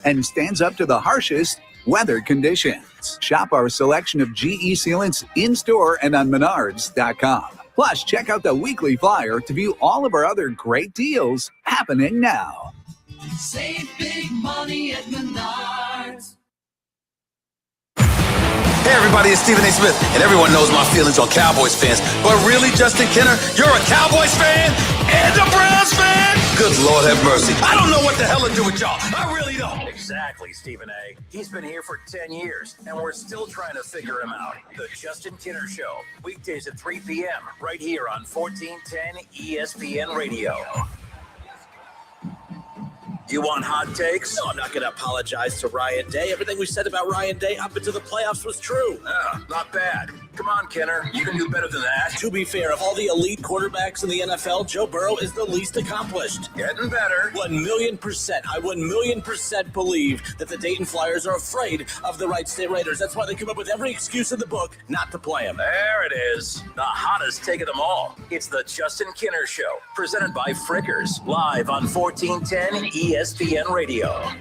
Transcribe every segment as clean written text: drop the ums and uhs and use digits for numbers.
and stands up to the harshest weather conditions. Shop our selection of GE sealants in-store and on Menards.com. Plus, check out the weekly flyer to view all of our other great deals happening now. Save big money at Menards. Hey everybody, it's Stephen A. Smith, and everyone knows my feelings on Cowboys fans. But really, Justin Kenner, you're a Cowboys fan and a Browns fan? Good Lord have mercy. I don't know what the hell to do with y'all. I really don't. Exactly, Stephen A. He's been here for 10 years, and we're still trying to figure him out. The Justin Kenner Show, weekdays at 3 p.m., right here on 1410 ESPN Radio. You want hot takes? No, I'm not going to apologize to Ryan Day. Everything we said about Ryan Day up into the playoffs was true. Not bad. Come on, Kenner. You can do better than that. To be fair, of all the elite quarterbacks in the NFL, Joe Burrow is the least accomplished. Getting better. 1,000,000%. I 1,000,000% believe that the Dayton Flyers are afraid of the Wright State Raiders. That's why they come up with every excuse in the book not to play them. There it is. The hottest take of them all. It's the Justin Kenner Show, presented by Frickers, live on 1410 ESPN Radio.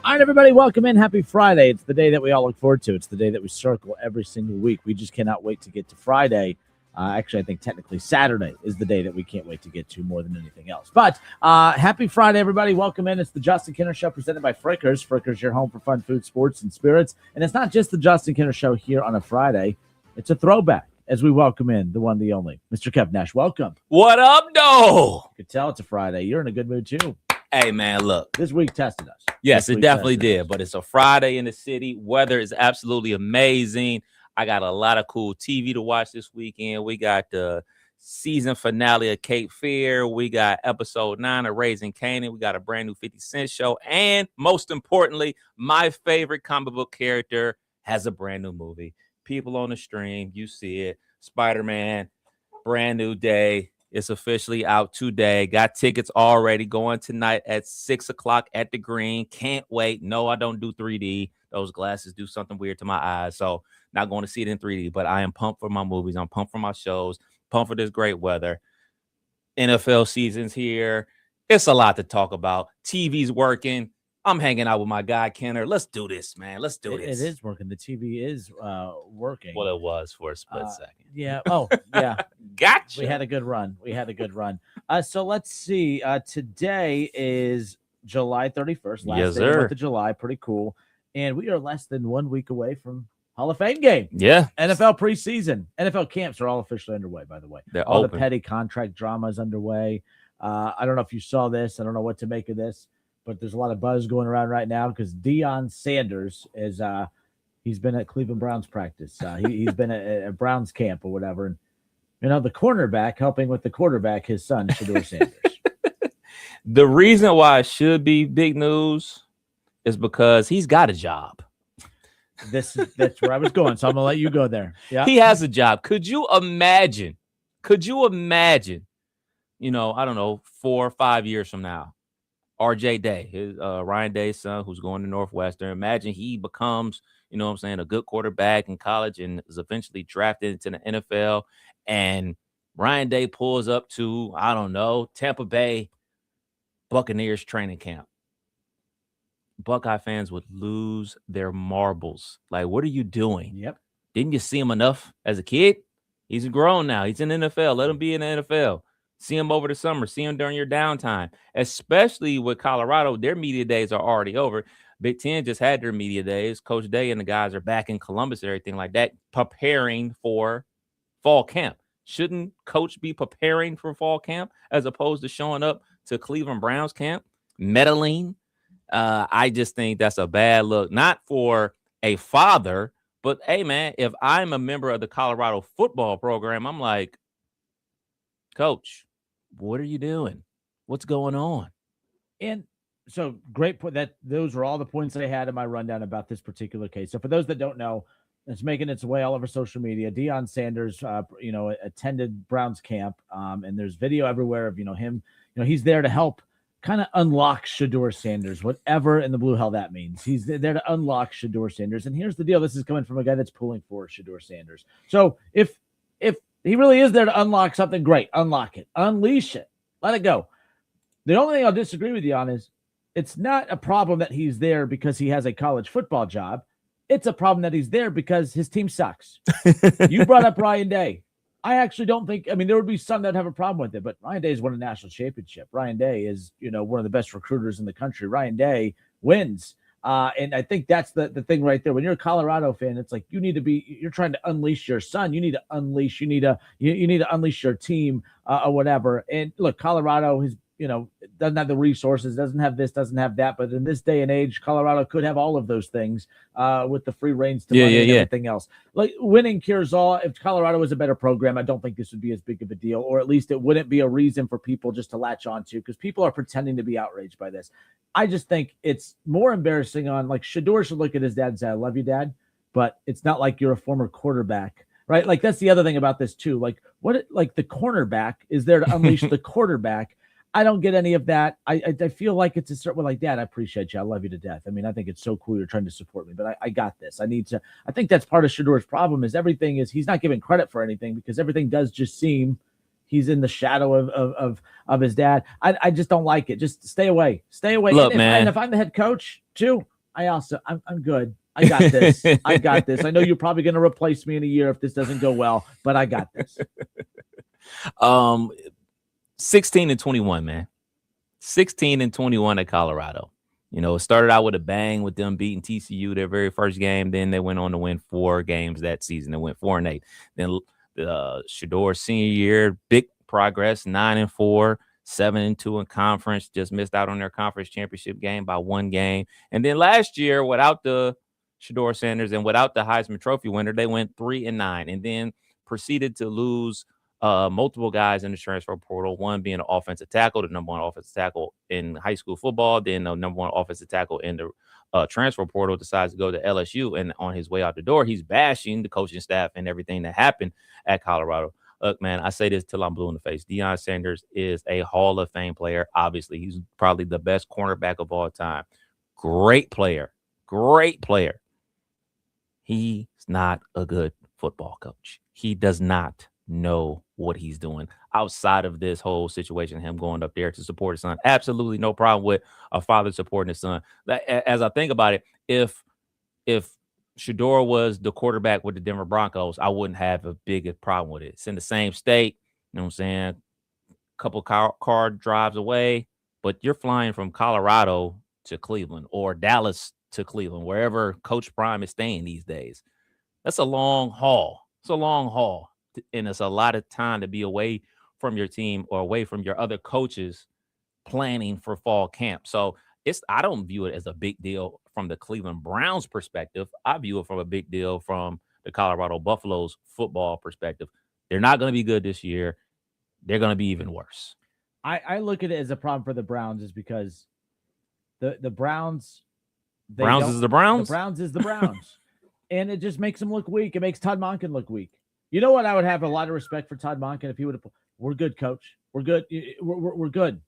All right, everybody, welcome in. Happy Friday. It's the day that we all look forward to. It's the day that we circle every single week. We just cannot wait to get to Friday. Actually, I think technically Saturday is the day that we can't wait to get to more than anything else. But happy Friday, everybody. Welcome in. It's the Justin Kenner Show presented by Frickers. Frickers, your home for fun, food, sports, and spirits. And it's not just the Justin Kenner Show here on a Friday. It's a throwback as we welcome in the one, the only, Mr. Kev Nash. Welcome. What up, though? You can tell it's a Friday. You're in a good mood, too. Hey, man, look. This week tested us. Yes, it definitely did. But it's a Friday in the city. Weather is absolutely amazing. I got a lot of cool TV to watch this weekend. We got the season finale of Cape Fear. We got episode 9 of Raising Kanan. We got a brand new 50 Cent show. And most importantly, my favorite comic book character has a brand new movie. People on the stream, you see it. Spider-Man, brand new day. It's officially out today. Got tickets already. Going tonight at 6 o'clock at the Greene. Can't wait. No, I don't do 3D. Those glasses do something weird to my eyes. So not going to see it in 3D. But I am pumped for my movies. I'm pumped for my shows. Pumped for this great weather. NFL season's here. It's a lot to talk about. TV's working. I'm hanging out with my guy, Kenner. Let's do this, man. Let's do this. It is working. The TV is working. Well, it was for a split second. Yeah. Oh, yeah. Gotcha. We had a good run. So let's see. Today is July 31st. Last day of the month of July. Pretty cool. And we are less than 1 week away from Hall of Fame game. Yeah. NFL preseason. NFL camps are all officially underway, by the way. They're all open. The petty contract drama is underway. I don't know if you saw this. I don't know what to make of this. But there's a lot of buzz going around right now because Deion Sanders is he's been at Cleveland Browns practice. He's been at Browns camp or whatever. And, the cornerback helping with the quarterback, his son, Shedeur Sanders. The reason why it should be big news is because he's got a job. That's where I was going. So I'm going to let you go there. Yeah, he has a job. Could you imagine, I don't know, 4 or 5 years from now, RJ Day, his Ryan Day's son, who's going to Northwestern. Imagine he becomes, a good quarterback in college and is eventually drafted into the NFL. And Ryan Day pulls up to, I don't know, Tampa Bay Buccaneers training camp. Buckeye fans would lose their marbles. Like, what are you doing? Yep. Didn't you see him enough as a kid? He's grown now. He's in the NFL. Let him be in the NFL. See him over the summer. See him during your downtime, especially with Colorado. Their media days are already over. Big Ten just had their media days. Coach Day and the guys are back in Columbus and everything like that, preparing for fall camp. Shouldn't Coach be preparing for fall camp as opposed to showing up to Cleveland Browns camp, meddling? I just think that's a bad look, not for a father, but, hey, man, if I'm a member of the Colorado football program, I'm like, Coach, what are you doing? What's going on? And so great point. Those are all the points that I had in my rundown about this particular case. So for those that don't know, it's making its way all over social media. Deion Sanders, attended Browns camp, and there's video everywhere of him. He's there to help kind of unlock Shedeur Sanders, whatever in the blue hell that means. He's there to unlock Shedeur Sanders. And here's the deal: this is coming from a guy that's pulling for Shedeur Sanders. So if he really is there to unlock something, great. Unlock it. Unleash it. Let it go. The only thing I'll disagree with you on is it's not a problem that he's there because he has a college football job. It's a problem that he's there because his team sucks. You brought up Ryan Day. I actually don't think, I mean, there would be some that have a problem with it, but Ryan Day's won a national championship. Ryan Day is, one of the best recruiters in the country. Ryan Day wins. And I think that's the thing right there. When you're a Colorado fan, it's like you're trying to unleash your son. You need to unleash your team or whatever. And look, Colorado has, doesn't have the resources, doesn't have this, doesn't have that. But in this day and age, Colorado could have all of those things with the free reins to money and everything else. Like winning cures all. If Colorado was a better program, I don't think this would be as big of a deal, or at least it wouldn't be a reason for people just to latch onto, because people are pretending to be outraged by this. I just think it's more embarrassing on, like, Shedeur should look at his dad and say, I love you, Dad, but it's not like you're a former quarterback, right? Like, that's the other thing about this too. Like, the cornerback is there to unleash the quarterback. I don't get any of that. I feel like it's a certain way, like, Dad, I appreciate you. I love you to death. I mean, I think it's so cool you're trying to support me, but I got this. I think that's part of Shedeur's problem is he's not giving credit for anything, because everything does just seem he's in the shadow of his dad. I just don't like it. Just stay away. Stay away. Look, and if I'm the head coach too, I'm good. I got this. I got this. I know you're probably going to replace me in a year if this doesn't go well, but I got this. 16-21, man. 16-21 at Colorado. It started out with a bang with them beating TCU their very first game. Then they went on to win 4 games that season. They went 4-8. Then Shedeur senior year, big progress, 9-4, 7-2 in conference. Just missed out on their conference championship game by 1 game. And then last year, without the Shedeur Sanders and without the Heisman Trophy winner, they went 3-9, and then proceeded to lose multiple guys in the transfer portal, one being an offensive tackle, the number 1 offensive tackle in high school football, then the number 1 offensive tackle in the transfer portal decides to go to LSU, and on his way out the door, he's bashing the coaching staff and everything that happened at Colorado. Look, man, I say this till I'm blue in the face. Deion Sanders is a Hall of Fame player. Obviously, he's probably the best cornerback of all time. Great player. He's not a good football coach. He does not know what he's doing outside of this whole situation, him going up there to support his son. Absolutely no problem with a father supporting his son. As I think about it, if Shedeur was the quarterback with the Denver Broncos, I wouldn't have a big problem with it. It's in the same state, you know what I'm saying? A couple car drives away, but you're flying from Colorado to Cleveland or Dallas to Cleveland, wherever Coach Prime is staying these days. That's a long haul. It's a long haul. And it's a lot of time to be away from your team or away from your other coaches planning for fall camp. So I don't view it as a big deal from the Cleveland Browns perspective. I view it from a big deal from the Colorado Buffaloes football perspective. They're not going to be good this year. They're going to be even worse. I look at it as a problem for the Browns is because the Browns. The Browns is the Browns. And it just makes them look weak. It makes Todd Monken look weak. You know what? I would have a lot of respect for Todd Monken if he would have. We're good, coach. We're good. We're good.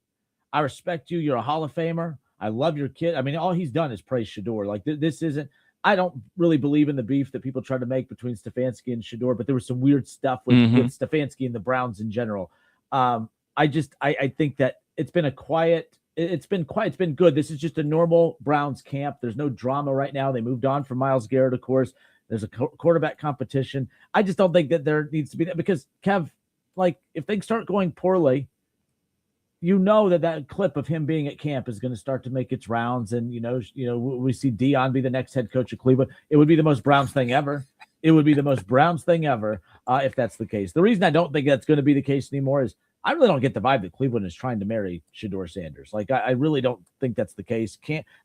I respect you. You're a Hall of Famer. I love your kid. I mean, all he's done is praise Shedeur. Like this isn't. I don't really believe in the beef that people try to make between Stefanski and Shedeur, but there was some weird stuff with Stefanski and the Browns in general. I think that it's been quiet. It's been good. This is just a normal Browns camp. There's no drama right now. They moved on from Myles Garrett, of course. There's a quarterback competition. I just don't think that there needs to be that because, Kev, like, if things start going poorly, that clip of him being at camp is going to start to make its rounds. And, we see Deion be the next head coach of Cleveland. It would be the most Browns thing ever. If that's the case. The reason I don't think that's going to be the case anymore is I really don't get the vibe that Cleveland is trying to marry Shedeur Sanders. Like, I really don't think that's the case.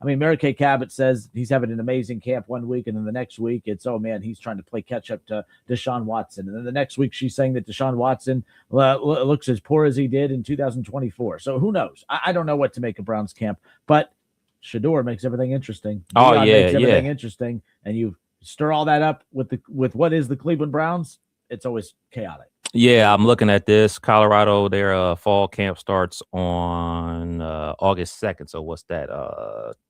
Mary Kay Cabot says he's having an amazing camp one week, and then the next week it's, oh, man, he's trying to play catch-up to Deshaun Watson. And then the next week she's saying that Deshaun Watson looks as poor as he did in 2024. So who knows? I don't know what to make of Browns camp, but Shedeur makes everything interesting. Makes everything interesting, and you stir all that up with what is the Cleveland Browns, it's always chaotic. Yeah, I'm looking at this. Colorado, their fall camp starts on August 2nd. So what's that?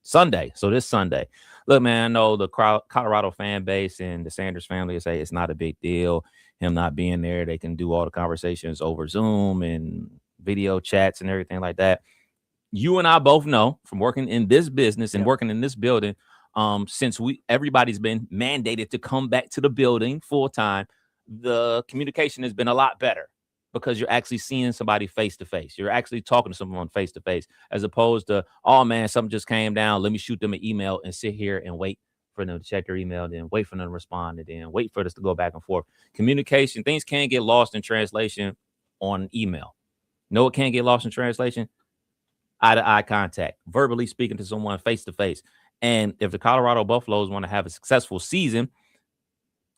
Sunday. So this Sunday. Look, man, I know the Colorado fan base and the Sanders family say it's not a big deal. Him not being there, they can do all the conversations over Zoom and video chats and everything like that. you and I both know from working in this business and working in this building, since everybody's been mandated to come back to the building full time, the communication has been a lot better because you're actually seeing somebody face to face. You're actually talking to someone face to face, as opposed to, oh man, something just came down. Let me shoot them an email and sit here and wait for them to check their email, then wait for them to respond, and then wait for us to go back and forth. Communication, things can get lost in translation on email. No, it can't get lost in translation. Eye-to-eye contact, verbally speaking to someone face to face. And if the Colorado Buffaloes want to have a successful season,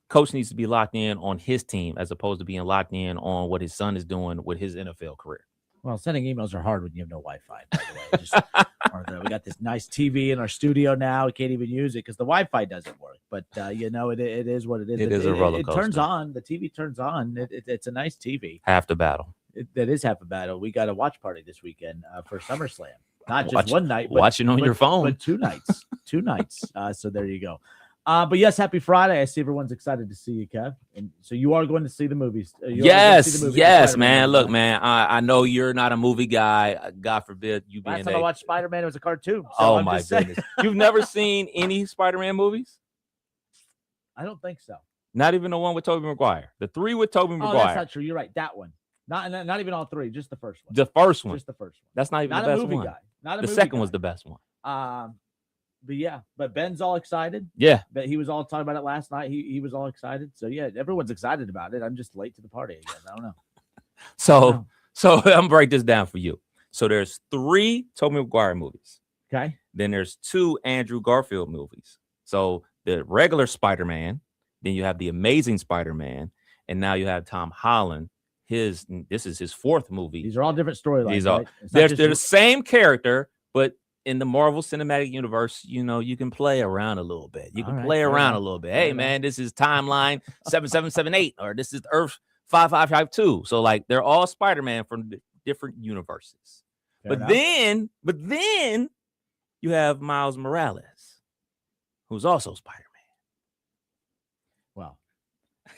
coach needs to be locked in on his team as opposed to being locked in on what his son is doing with his NFL career. Well, sending emails are hard when you have no Wi-Fi, by the way. We got this nice TV in our studio now. We can't even use it because the Wi-Fi doesn't work. But, it is what it is. It is a roller coaster. It turns on. The TV turns on. It's a nice TV. Half the battle. That is half a battle. We got a watch party this weekend for SummerSlam. Not just one night. Watching on your phone. But 2 nights. 2 nights. So there you go. But yes, happy Friday. I see everyone's excited to see you, Kev. And so you are going to see the movies. Yes, man. Look, man, I know you're not a movie guy. God forbid you being Last time I watched Spider-Man, it was a cartoon. So oh, my goodness. You've never seen any Spider-Man movies? I don't think so. Not even the one with Tobey Maguire. The 3 with Tobey Maguire. Oh, that's not true. You're right. That one. Not even all 3. Just the first one. The first one. Just the first one. That's not even not the a best movie one. Guy. Not a the movie second guy. was the best one. But Ben's all excited. Yeah. But he was all talking about it last night. He was all excited. So yeah, everyone's excited about it. I'm just late to the party again. I don't know. So I'm gonna break this down for you. So there's 3 Tobey Maguire movies. Okay. Then there's 2 Andrew Garfield movies. So the regular Spider-Man, then you have the Amazing Spider-Man, and now you have Tom Holland. This is his 4th movie. These are all different storylines. Right? They're the same character, but in the Marvel Cinematic Universe, you can play around a little bit. You can play around a little bit. Hey, man, this is timeline 7778, or this is Earth 5552. So, like, they're all Spider-Man from different universes. But then you have Miles Morales, who's also Spider-Man. Well,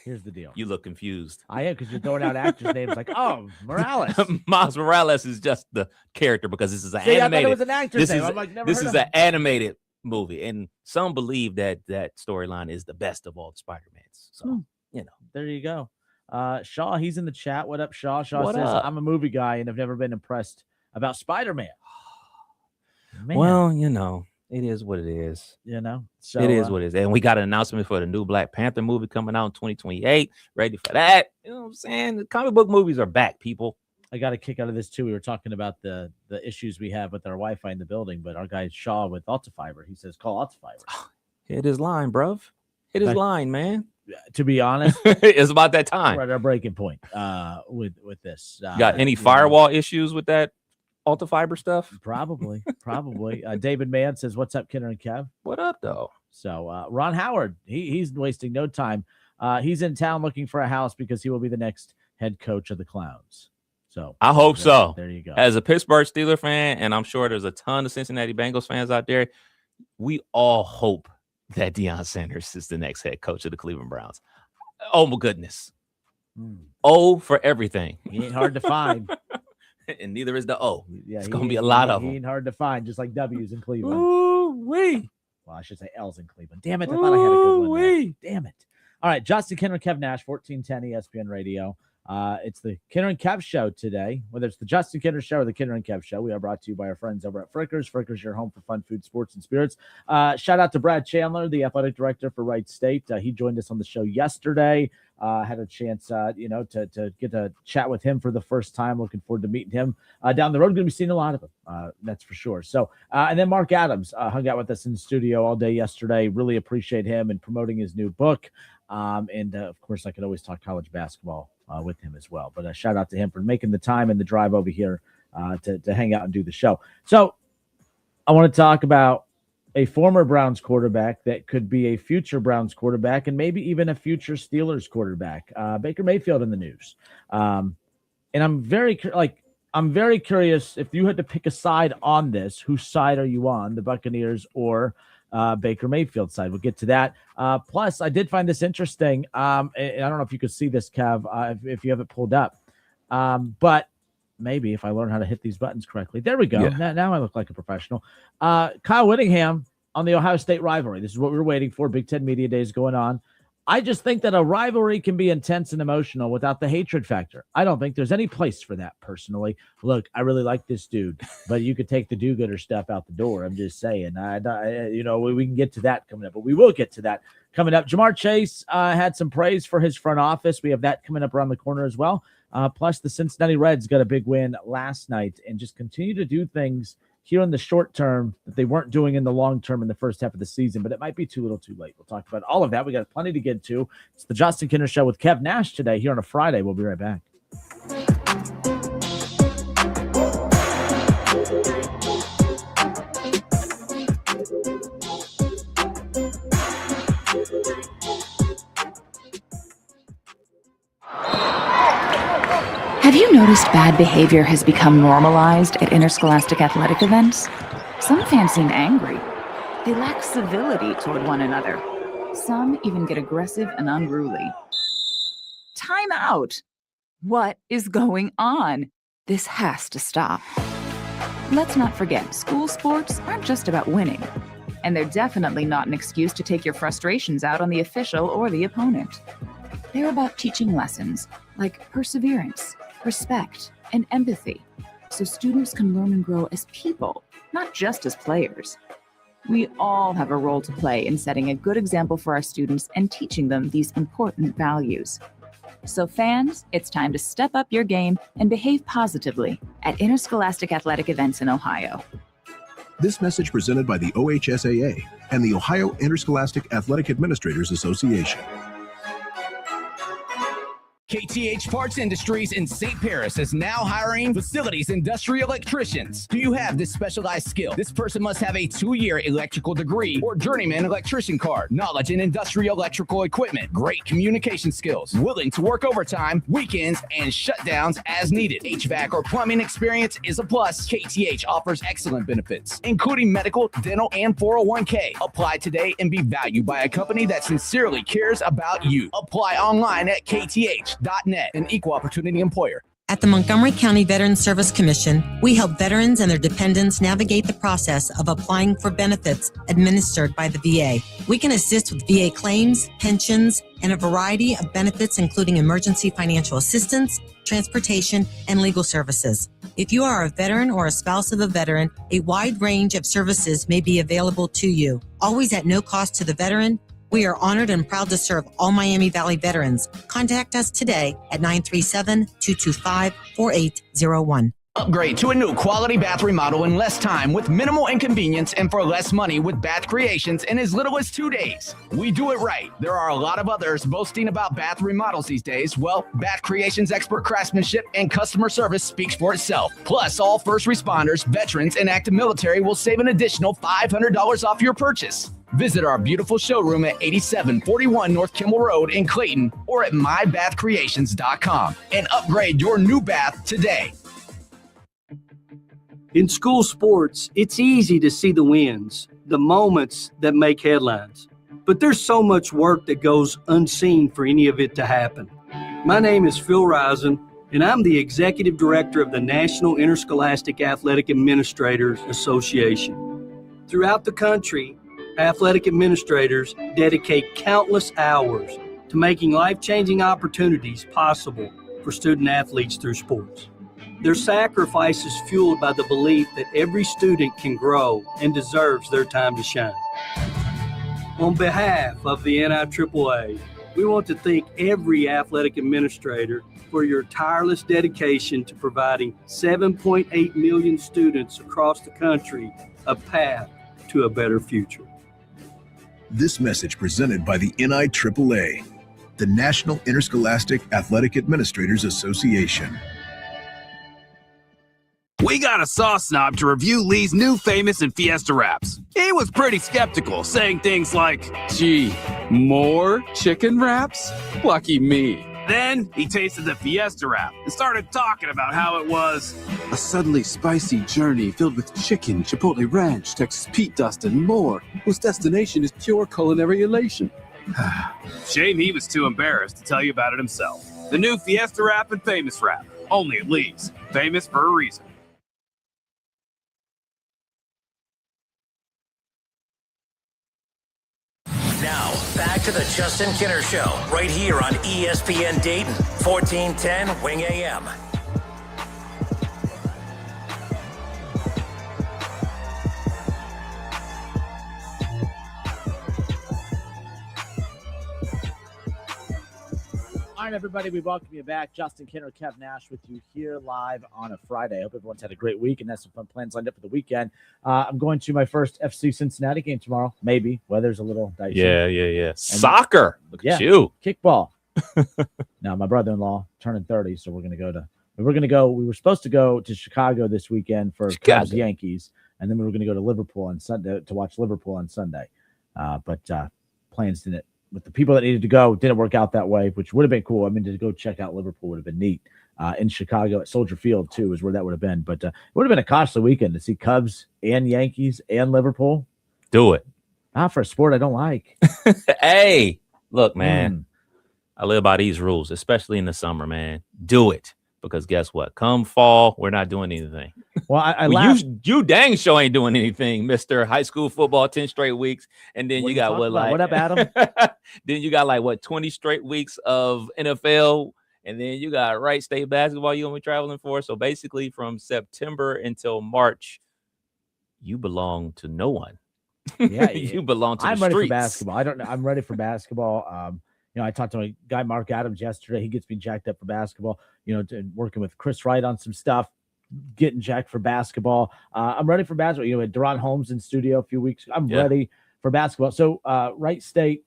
here's the deal. You look confused. I am, because you're throwing out actors' names like, oh, Morales. Miles Morales is just the character because this is an animated. I thought it was an actor's name. I'm like, never this heard is of an animated movie, and some believe that storyline is the best of all the Spider-Mans. So there you go. Shaw, he's in the chat. What up, Shaw? Shaw What says, up? I'm a movie guy and I've never been impressed about Spider-Man. Man. Well, it is what it is. So it is what it is. And we got an announcement for the new Black Panther movie coming out in 2028. Ready for that. You know what I'm saying? The comic book movies are back, people. I got a kick out of this too. We were talking about the issues we have with our Wi-Fi in the building, but our guy Shaw with Altifiber, he says, call Altifiber. Hit his line, bruv. Hit his line, man. To be honest, it's about that time. We're at our breaking point with this. Got any firewall issues with that Altifiber stuff? Probably. David Mann says, what's up, Kenner and Kev? What up, though? So Ron Howard, he's wasting no time. He's in town looking for a house because he will be the next head coach of the Clowns. So I hope so. There you go. As a Pittsburgh Steelers fan, and I'm sure there's a ton of Cincinnati Bengals fans out there, we all hope that Deion Sanders is the next head coach of the Cleveland Browns. Oh, my goodness. O for everything. He ain't hard to find. And neither is the O. Yeah, it's going to be a lot of them. He ain't hard to find, just like W's in Cleveland. Ooh-wee. Well, I should say L's in Cleveland. Damn it. I thought I had a good one there. Damn it. All right. Justin Kenner, Kev Nash, 1410 ESPN Radio. It's the Kenner and Kev show today. Whether it's the Justin Kenner show or the Kenner and Kev show, we are brought to you by our friends over at Frickers. Frickers, your home for fun, food, sports, and spirits. Shout out to Brad Chandler, the athletic director for Wright State. He joined us on the show yesterday. Had a chance, to get to chat with him for the first time. Looking forward to meeting him down the road. Going to be seeing a lot of him. That's for sure. So, and then Mark Adams hung out with us in the studio all day yesterday. Really appreciate him and promoting his new book. And of course, I could always talk college basketball with him as well. But a shout out to him for making the time and the drive over here to hang out and do the show. So I want to talk about a former Browns quarterback that could be a future Browns quarterback and maybe even a future Steelers quarterback. Baker Mayfield in the news. And I'm very curious if you had to pick a side on this, whose side are you on, the Buccaneers or Baker Mayfield side? We'll get to that. Plus, I did find this interesting. And I don't know if you could see this, Kev, if you have it pulled up. But maybe if I learn how to hit these buttons correctly. There we go. Yeah. Now I look like a professional. Kyle Whittingham on the Ohio State rivalry. This is what we were waiting for. Big Ten Media Days going on. I just think that a rivalry can be intense and emotional without the hatred factor. I don't think there's any place for that personally. Look, I really like this dude, but you could take the do-gooder stuff out the door. I'm just saying. We can get to that coming up, but we will get to that coming up. Jamar Chase had some praise for his front office. We have that coming up around the corner as well. Plus, the Cincinnati Reds got a big win last night and just continue to do things here in the short term that they weren't doing in the long term in the first half of the season, but it might be too little too late. We'll talk about all of that. We got plenty to get to. It's the Justin Kinner Show with Kev Nash today here on a Friday. We'll be right back. Have you noticed bad behavior has become normalized at interscholastic athletic events? Some fans seem angry. They lack civility toward one another. Some even get aggressive and unruly. Time out! What is going on? This has to stop. Let's not forget, school sports aren't just about winning. And they're definitely not an excuse to take your frustrations out on the official or the opponent. They're about teaching lessons like perseverance, respect, and empathy, so students can learn and grow as people, not just as players. We all have a role to play in setting a good example for our students and teaching them these important values. So fans, it's time to step up your game and behave positively at interscholastic athletic events in Ohio. This message presented by the OHSAA and the Ohio Interscholastic Athletic Administrators Association. KTH Parts Industries in St. Paris is now hiring facilities industrial electricians. Do you have this specialized skill? This person must have a 2-year electrical degree or journeyman electrician card, knowledge in industrial electrical equipment, great communication skills, willing to work overtime, weekends, and shutdowns as needed. HVAC or plumbing experience is a plus. KTH offers excellent benefits, including medical, dental, and 401k. Apply today and be valued by a company that sincerely cares about you. Apply online at KTH.net, an equal opportunity employer. At the Montgomery County Veterans Service Commission, we help veterans and their dependents navigate the process of applying for benefits administered by the VA. We can assist with VA claims, pensions, and a variety of benefits, including emergency financial assistance, transportation, and legal services. If you are a veteran or a spouse of a veteran, a wide range of services may be available to you, always at no cost to the veteran. We are honored and proud to serve all Miami Valley veterans. Contact us today at 937-225-4801. Upgrade to a new quality bath remodel in less time with minimal inconvenience and for less money with Bath Creations in as little as 2 days. We do it right. There are a lot of others boasting about bath remodels these days. Well, Bath Creations' expert craftsmanship and customer service speaks for itself. Plus, all first responders, veterans, and active military will save an additional $500 off your purchase. Visit our beautiful showroom at 8741 North Kimmel Road in Clayton or at mybathcreations.com and upgrade your new bath today. In school sports, it's easy to see the wins, the moments that make headlines. But there's so much work that goes unseen for any of it to happen. My name is Phil Risen, and I'm the Executive Director of the National Interscholastic Athletic Administrators Association. Throughout the country, athletic administrators dedicate countless hours to making life-changing opportunities possible for student athletes through sports. Their sacrifice is fueled by the belief that every student can grow and deserves their time to shine. On behalf of the NIAAA, we want to thank every athletic administrator for your tireless dedication to providing 7.8 million students across the country a path to a better future. This message presented by the NIAAA, the National Interscholastic Athletic Administrators Association. We got a sauce snob to review Lee's new Famous and Fiesta wraps. He was pretty skeptical, saying things like, "Gee, more chicken wraps? Lucky me." Then he tasted the Fiesta wrap and started talking about how it was a suddenly spicy journey filled with chicken, chipotle ranch, Texas Pete dust, and more, whose destination is pure culinary elation. Shame he was too embarrassed to tell you about it himself. The new Fiesta wrap and Famous wrap, Only at Lee's. Famous for a reason. Now, back to the Justin Kinner Show, right here on ESPN Dayton, 1410 Wing AM. All right, everybody, we welcome you back. Justin Kinner, Kev Nash with you here live on a Friday. I hope everyone's had a great week and has some fun plans lined up for the weekend. I'm going to my first FC Cincinnati game tomorrow. Maybe. Weather's a little dicey. Yeah. Soccer. Look at you. Kickball. Now, my brother-in-law turning 30, so we were supposed to go to Chicago this weekend for Cubs Yankees, and then we were going to go to Liverpool on Sunday to watch Liverpool on Sunday. But plans didn't. With the people that needed to go, didn't work out that way, which would have been cool. I mean, to go check out Liverpool would have been neat. In Chicago at Soldier Field, too, is where that would have been. But it would have been a costly weekend to see Cubs and Yankees and Liverpool. Do it. Not for a sport I don't like. Hey, look, man. I live by these rules, especially in the summer, man. Do it. Because guess what? Come fall, we're not doing anything. Well, you dang sure ain't doing anything, Mr. High School football, 10 straight weeks. And then you got what up, Adam? Then you got 20 straight weeks of NFL. And then you got Wright State basketball you're going to be traveling for. So basically from September until March, you belong to no one. Yeah, you belong to I'm the ready streets. for basketball. I don't know. I'm ready for basketball. I talked to my guy, Mark Adams, yesterday. He gets me jacked up for basketball, working with Chris Wright on some stuff, getting jacked for basketball. I'm ready for basketball. Had Deron Holmes in studio a few weeks. I'm ready for basketball. So Wright State,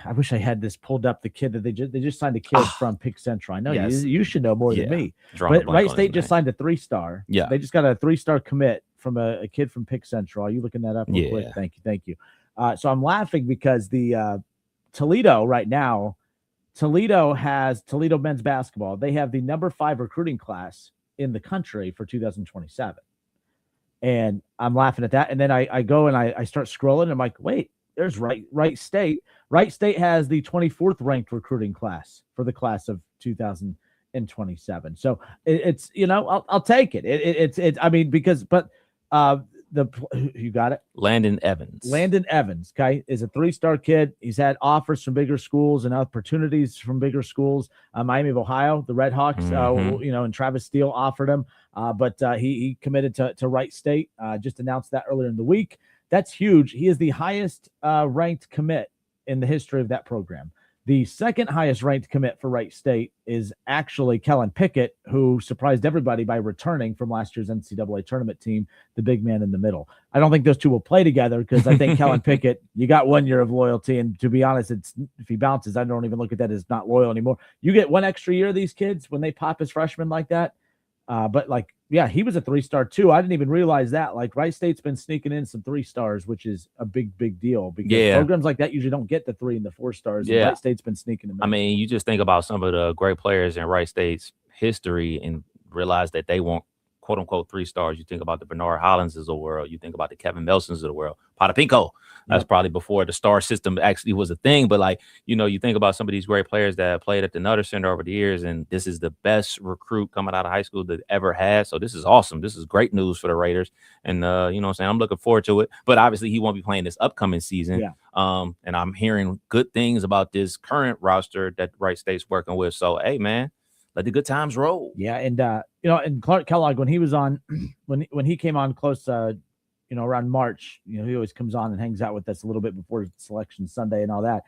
I wish I had this pulled up. The kid that they just signed a kid from Pick Central. I know you should know more than me. But Wright State just signed a 3-star. Yeah. They just got a 3-star commit from a kid from Pick Central. Are you looking that up real quick? Thank you. So I'm laughing because the Toledo right now, Toledo men's basketball. They have the number 5 recruiting class in the country for 2027. And I'm laughing at that. And then I go and I start scrolling. And I'm like, wait, there's Wright State. Wright State has the 24th ranked recruiting class for the class of 2027. So it's, I'll take it. You got it. Landon Evans, okay, is a 3-star kid. He's had offers from bigger schools and opportunities from bigger schools. Miami of Ohio, the Red Hawks, and Travis Steele offered him, but he committed to Wright State. Just announced that earlier in the week. That's huge. He is the highest ranked commit in the history of that program. The second highest ranked commit for Wright State is actually Kellen Pickett, who surprised everybody by returning from last year's NCAA tournament team, the big man in the middle. I don't think those two will play together because I think Kellen Pickett, you got 1 year of loyalty. And to be honest, if he bounces, I don't even look at that as not loyal anymore. You get 1 extra year of these kids when they pop as freshmen like that. He was a 3-star too. I didn't even realize that. Wright State's been sneaking in some 3-stars, which is a big deal because programs like that usually don't get the 3 and the 4 stars. Yeah. And Wright State's been sneaking them in. I mean, you just think about some of the great players in Wright State's history and realize that they weren't quote unquote 3-stars. You think about the Bernard Hollinses of the world. You think about the Kevin Melsons of the world. Potapinko. That's probably before the star system actually was a thing. But you think about some of these great players that played at the Nutter Center over the years, and this is the best recruit coming out of high school that ever had. So this is awesome. This is great news for the Raiders. And you know what I'm saying? I'm looking forward to it. But obviously he won't be playing this upcoming season. Yeah. And I'm hearing good things about this current roster that Wright State's working with. So hey man, let the good times roll. Yeah, and and Clark Kellogg, when he was on when he came on close around March, he always comes on and hangs out with us a little bit before Selection Sunday and all that.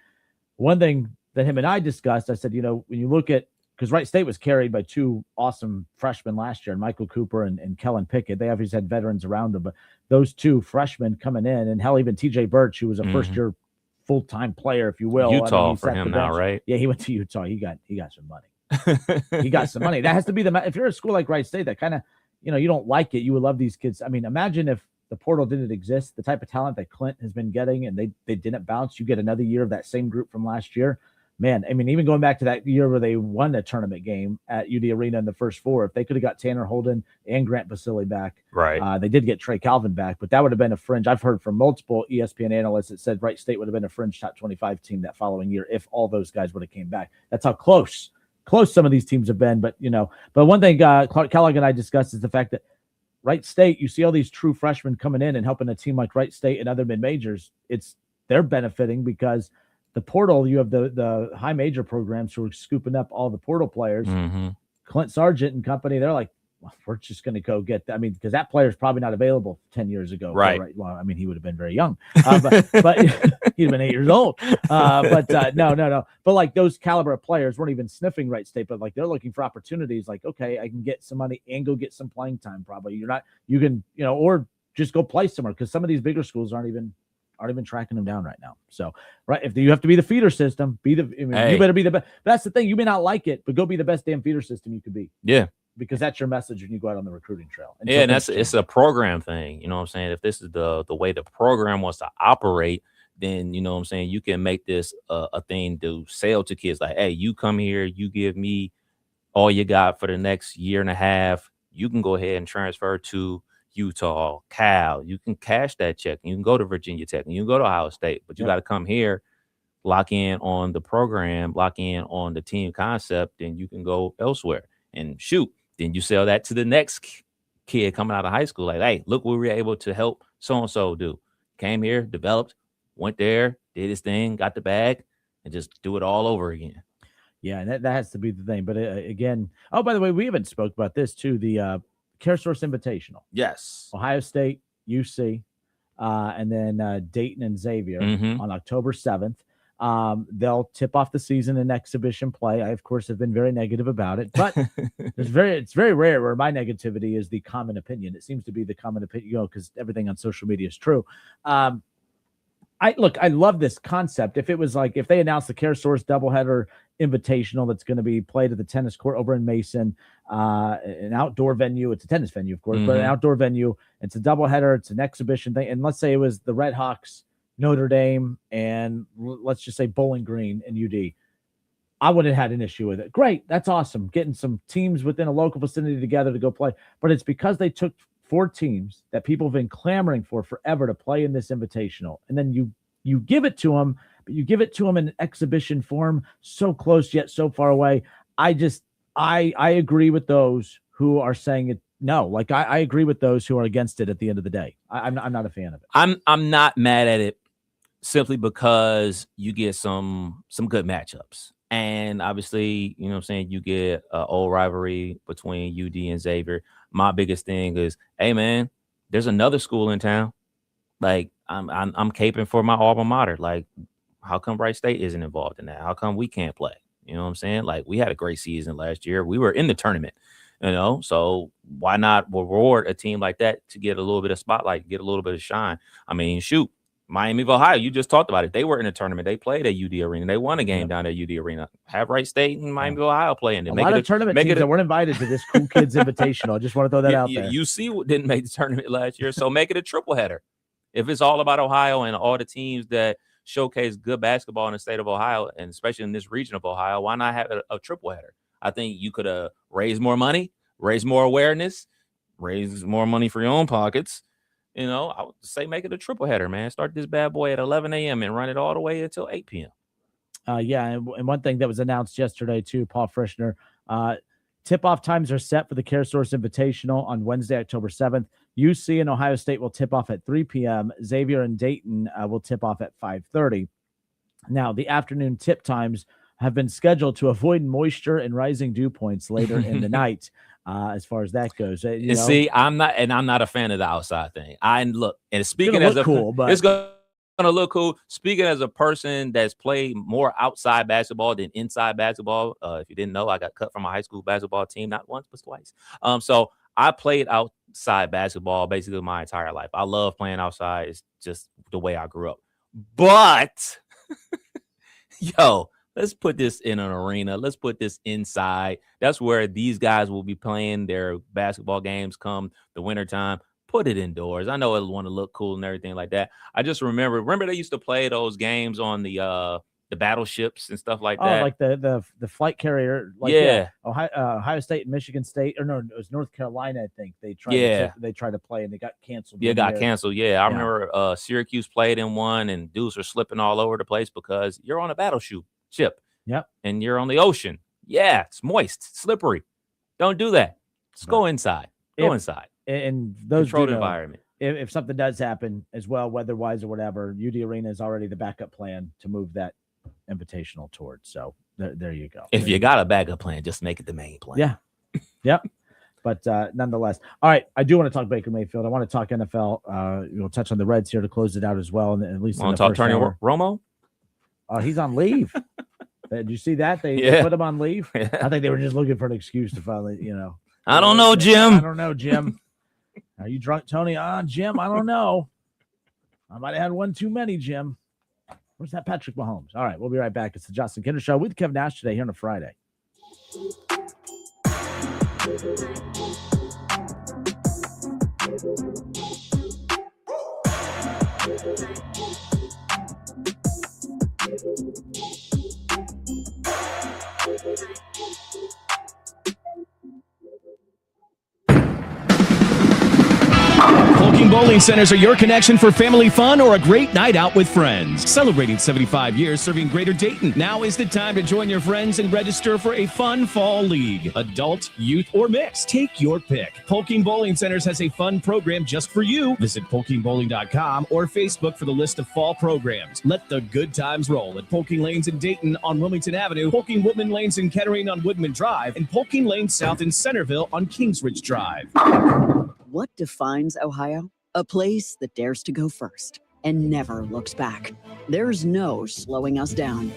One thing that him and I discussed, I said, when you look at, because Wright State was carried by 2 awesome freshmen last year, and Michael Cooper and Kellen Pickett. They obviously had veterans around them, but those 2 freshmen coming in, and hell, even TJ Birch, who was a first-year full-time player, if you will. Utah for him now, right? Yeah, he went to Utah. He got some money. He got some money. That has to be if you're a school like Wright State that kind of, you don't like it, you would love these kids. I mean, imagine if the portal didn't exist, the type of talent that Clint has been getting, and they didn't bounce. You get another year of that same group from last year. Man, I mean, even going back to that year where they won a tournament game at UD Arena in the first 4, if they could have got Tanner Holden and Grant Basile back, right? They did get Trey Calvin back, but that would have been a fringe. I've heard from multiple ESPN analysts that said Wright State would have been a fringe top 25 team that following year if all those guys would have came back. That's how close close some of these teams have been. But but one thing Kellogg and I discussed is the fact that Wright State, you see all these true freshmen coming in and helping a team like Wright State and other mid majors. They're benefiting because the portal, you have the high major programs who are scooping up all the portal players. Mm-hmm. Clint Sargent and company, they're like, well, we're just going to go get that. I mean, because that player is probably not available 10 years ago. Right. Well, I mean, he would have been very young, but he'd have been 8 years old. No. But like those caliber of players weren't even sniffing Wright State, but like they're looking for opportunities. Like, okay, I can get some money and go get some playing time. Probably you can, or just go play somewhere because some of these bigger schools aren't even tracking them down right now. So, right, if you have to be the feeder system, you better be the best. That's the thing. You may not like it, but go be the best damn feeder system you could be. Yeah. Because that's your message when you go out on the recruiting trail. And it's a program thing. You know what I'm saying? If this is the way the program wants to operate, then you know what I'm saying, you can make this a thing to sell to kids. Like, hey, you come here, you give me all you got for the next year and a half. You can go ahead and transfer to Utah, Cal. You can cash that check. You can go to Virginia Tech and you can go to Ohio State, but you got to come here, lock in on the program, lock in on the team concept, and you can go elsewhere and shoot. Then you sell that to the next kid coming out of high school. Like, hey, look what we were able to help so-and-so do. Came here, developed, went there, did his thing, got the bag, and just do it all over again. Yeah, and that has to be the thing. But again, oh, by the way, we haven't spoke about this too. The CareSource Invitational. Yes. Ohio State, UC, and then Dayton and Xavier on October 7th. They'll tip off the season in exhibition play. I, of course, have been very negative about it, but it's very rare where my negativity is the common opinion. It seems to be the common opinion, because everything on social media is true. I love this concept. If they announced the CareSource doubleheader invitational that's going to be played at the tennis court over in Mason, an outdoor venue. It's a tennis venue, of course, but an outdoor venue. It's a doubleheader. It's an exhibition thing. And let's say it was the Red Hawks, Notre Dame, and let's just say Bowling Green and UD. I wouldn't have had an issue with it. Great. That's awesome. Getting some teams within a local vicinity together to go play. But it's because they took 4 teams that people have been clamoring for forever to play in this invitational. And then you give it to them, but you give it to them in exhibition form, so close yet so far away. I agree with those who are saying it. No, like I agree with those who are against it at the end of the day. I'm not a fan of it. I'm not mad at it simply because you get some good matchups. And obviously, you know what I'm saying, you get an old rivalry between UD and Xavier. My biggest thing is, hey man, there's another school in town. Like I'm caping for my alma mater. Like, how come Wright State isn't involved in that? How come we can't play? You know what I'm saying? Like, we had a great season last year. We were in the tournament, so why not reward a team like that to get a little bit of spotlight, get a little bit of shine? I mean, shoot, Miami of Ohio, you just talked about it. They were in a tournament. They played at UD Arena. They won a game down at UD Arena. Have Wright State and Miami of Ohio playing. A lot of tournament teams that weren't invited to this Cool Kids Invitational. I just want to throw that out there. UC didn't make the tournament last year, so make it a triple header. If it's all about Ohio and all the teams that showcase good basketball in the state of Ohio, and especially in this region of Ohio, why not have a triple header? I think you could raise more money, raise more awareness, raise more money for your own pockets. I would say make it a triple header, man. Start this bad boy at 11 a.m. and run it all the way until 8 p.m. And one thing that was announced yesterday too, Paul Frischner, tip-off times are set for the CareSource Invitational on Wednesday, October 7th. UC and Ohio State will tip off at 3 p.m. Xavier and Dayton will tip off at 5:30. Now, the afternoon tip times have been scheduled to avoid moisture and rising dew points later in the night. As far as that goes, see, I'm not a fan of the outside thing. Speaking as it's gonna look cool. Speaking as a person that's played more outside basketball than inside basketball, if you didn't know, I got cut from a high school basketball team, not once but twice. So I played outside basketball basically my entire life. I love playing outside. It's just the way I grew up. But let's put this in an arena. Let's put this inside. That's where these guys will be playing their basketball games come the wintertime. Put it indoors. I know it'll want to look cool and everything like that. I just remember they used to play those games on the battleships and stuff like that. Oh, like the flight carrier. Ohio State and Michigan State, or no, it was North Carolina, I think. They tried to play and they got canceled. Yeah, got canceled. Yeah, I remember Syracuse played in one and dudes were slipping all over the place because you're on a battleship. Yep. And you're on the ocean. Yeah, it's moist, slippery. Don't do that. Just go inside. Go inside. And those controlled do know, environment. If something does happen as well, weather-wise or whatever, UD Arena is already the backup plan to move that invitational towards. So there you go. If you got a backup plan, just make it the main plan. Yeah. Yep. But nonetheless, all right. I do want to talk Baker Mayfield. I want to talk NFL. We'll touch on the Reds here to close it out as well. And at least want to talk Tony Romo? He's on leave. Did you see that? They put him on leave. I think they were just looking for an excuse to finally, I don't know, Jim. I don't know, Jim. Are you drunk, Tony? Jim, I don't know. I might have had one too many, Jim. Where's that Patrick Mahomes? All right, we'll be right back. It's the Justin Kinder Show with Kevin Nash today here on a Friday. Polking Bowling Centers are your connection for family fun or a great night out with friends. Celebrating 75 years serving Greater Dayton. Now is the time to join your friends and register for a fun fall league. Adult, youth, or mixed. Take your pick. Polking Bowling Centers has a fun program just for you. Visit polkingbowling.com or Facebook for the list of fall programs. Let the good times roll at Polking Lanes in Dayton on Wilmington Avenue, Polking Woodman Lanes in Kettering on Woodman Drive, and Polking Lanes South in Centerville on Kingsridge Drive. What defines Ohio? A place that dares to go first and never looks back. There's no slowing us down.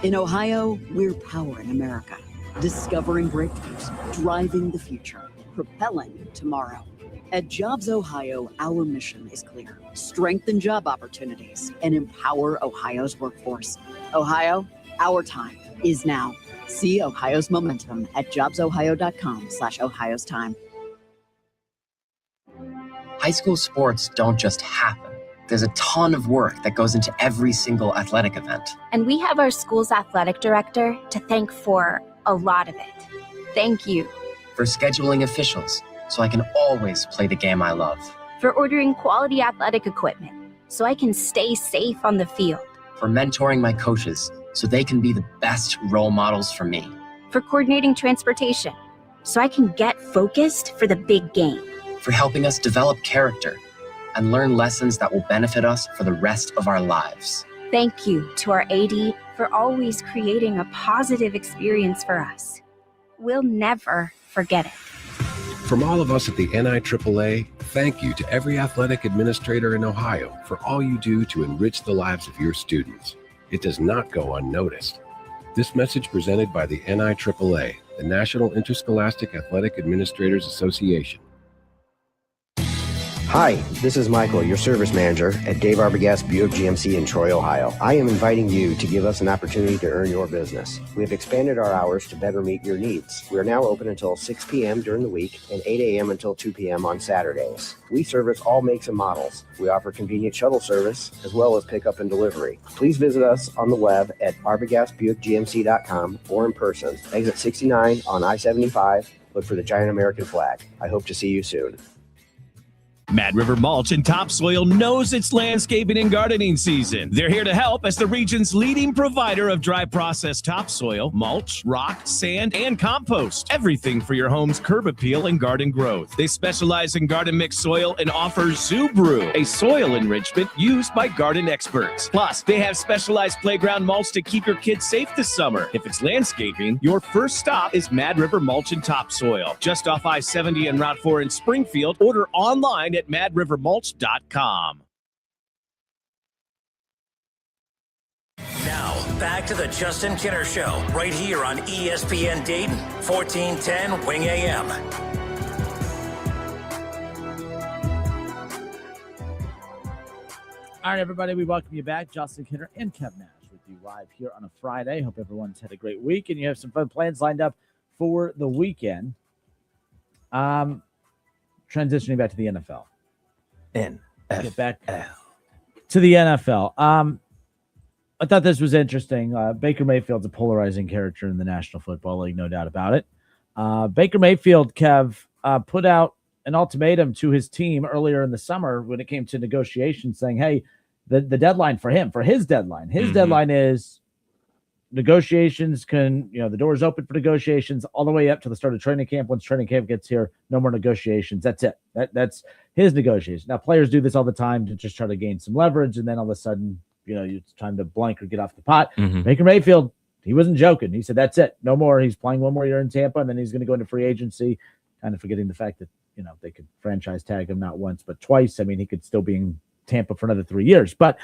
In Ohio, we're powering America, discovering breakthroughs, driving the future, propelling tomorrow. At Jobs Ohio, our mission is clear. Strengthen job opportunities and empower Ohio's workforce. Ohio, our time is now. See Ohio's momentum at jobsohio.com/Ohio's time. High school sports don't just happen. There's a ton of work that goes into every single athletic event. And we have our school's athletic director to thank for a lot of it. Thank you. For scheduling officials, so I can always play the game I love. For ordering quality athletic equipment, so I can stay safe on the field. For mentoring my coaches, so they can be the best role models for me. For coordinating transportation, so I can get focused for the big game. For helping us develop character and learn lessons that will benefit us for the rest of our lives. Thank you to our AD for always creating a positive experience for us. We'll never forget it. From all of us at the NIAAA, thank you to every athletic administrator in Ohio for all you do to enrich the lives of your students. It does not go unnoticed. This message presented by the NIAAA, the National Interscholastic Athletic Administrators Association. Hi, this is Michael, your service manager at Dave Arbogast Buick GMC in Troy, Ohio. I am inviting you to give us an opportunity to earn your business. We have expanded our hours to better meet your needs. We are now open until 6 p.m. during the week and 8 a.m. until 2 p.m. on Saturdays. We service all makes and models. We offer convenient shuttle service as well as pickup and delivery. Please visit us on the web at arbogastbuickgmc.com or in person. Exit 69 on I-75. Look for the giant American flag. I hope to see you soon. Mad River Mulch and Topsoil knows it's landscaping and gardening season. They're here to help as the region's leading provider of dry processed topsoil, mulch, rock, sand, and compost. Everything for your home's curb appeal and garden growth. They specialize in garden mix soil and offer Zoo Brew, a soil enrichment used by garden experts. Plus, they have specialized playground mulch to keep your kids safe this summer. If it's landscaping, your first stop is Mad River Mulch and Topsoil. Just off I-70 and Route 4 in Springfield. Order online at madrivermulch.com. Now, back to the Justin Kinner Show, right here on ESPN Dayton, 1410 Wing AM. All right, everybody, we welcome you back. Justin Kinner and Kev Nash with you live here on a Friday. Hope everyone's had a great week and you have some fun plans lined up for the weekend. Transitioning back to the NFL. Get back to the NFL. I thought this was interesting. Baker Mayfield's a polarizing character in the National Football League, no doubt about it. Baker Mayfield, Kev, put out an ultimatum to his team earlier in the summer when it came to negotiations saying, hey, the deadline for him, for his deadline is negotiations can, the door's open for negotiations all the way up to the start of training camp. Once training camp gets here, no more negotiations. That's it. That's his negotiation. Now, players do this all the time to just try to gain some leverage, and then all of a sudden, it's time to blank or get off the pot. Baker Mayfield, he wasn't joking. He said, that's it. No more. He's playing one more year in Tampa, and then he's going to go into free agency, kind of forgetting the fact that, they could franchise tag him not once, but twice. I mean, he could still be in Tampa for another 3 years. But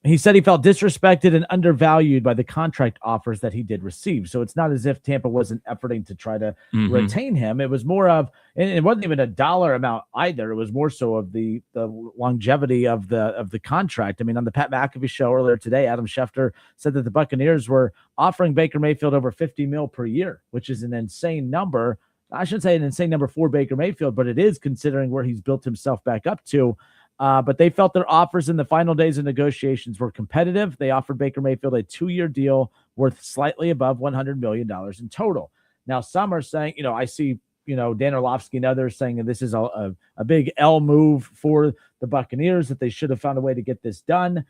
he said he felt disrespected and undervalued by the contract offers that he did receive. So it's not as if Tampa wasn't efforting to try to retain him. It was more of, and it wasn't even a dollar amount either. It was more so of the longevity of the contract. I mean, on the Pat McAfee show earlier today, Adam Schefter said that the Buccaneers were offering Baker Mayfield over $50 million per year, which is an insane number. I shouldn't say an insane number for Baker Mayfield, but it is considering where he's built himself back up to. But they felt their offers in the final days of negotiations were competitive. They offered Baker Mayfield a 2-year deal worth slightly above $100 million in total. Now, some are saying, I see, Dan Orlovsky and others saying that this is a big L move for the Buccaneers, that they should have found a way to get this done.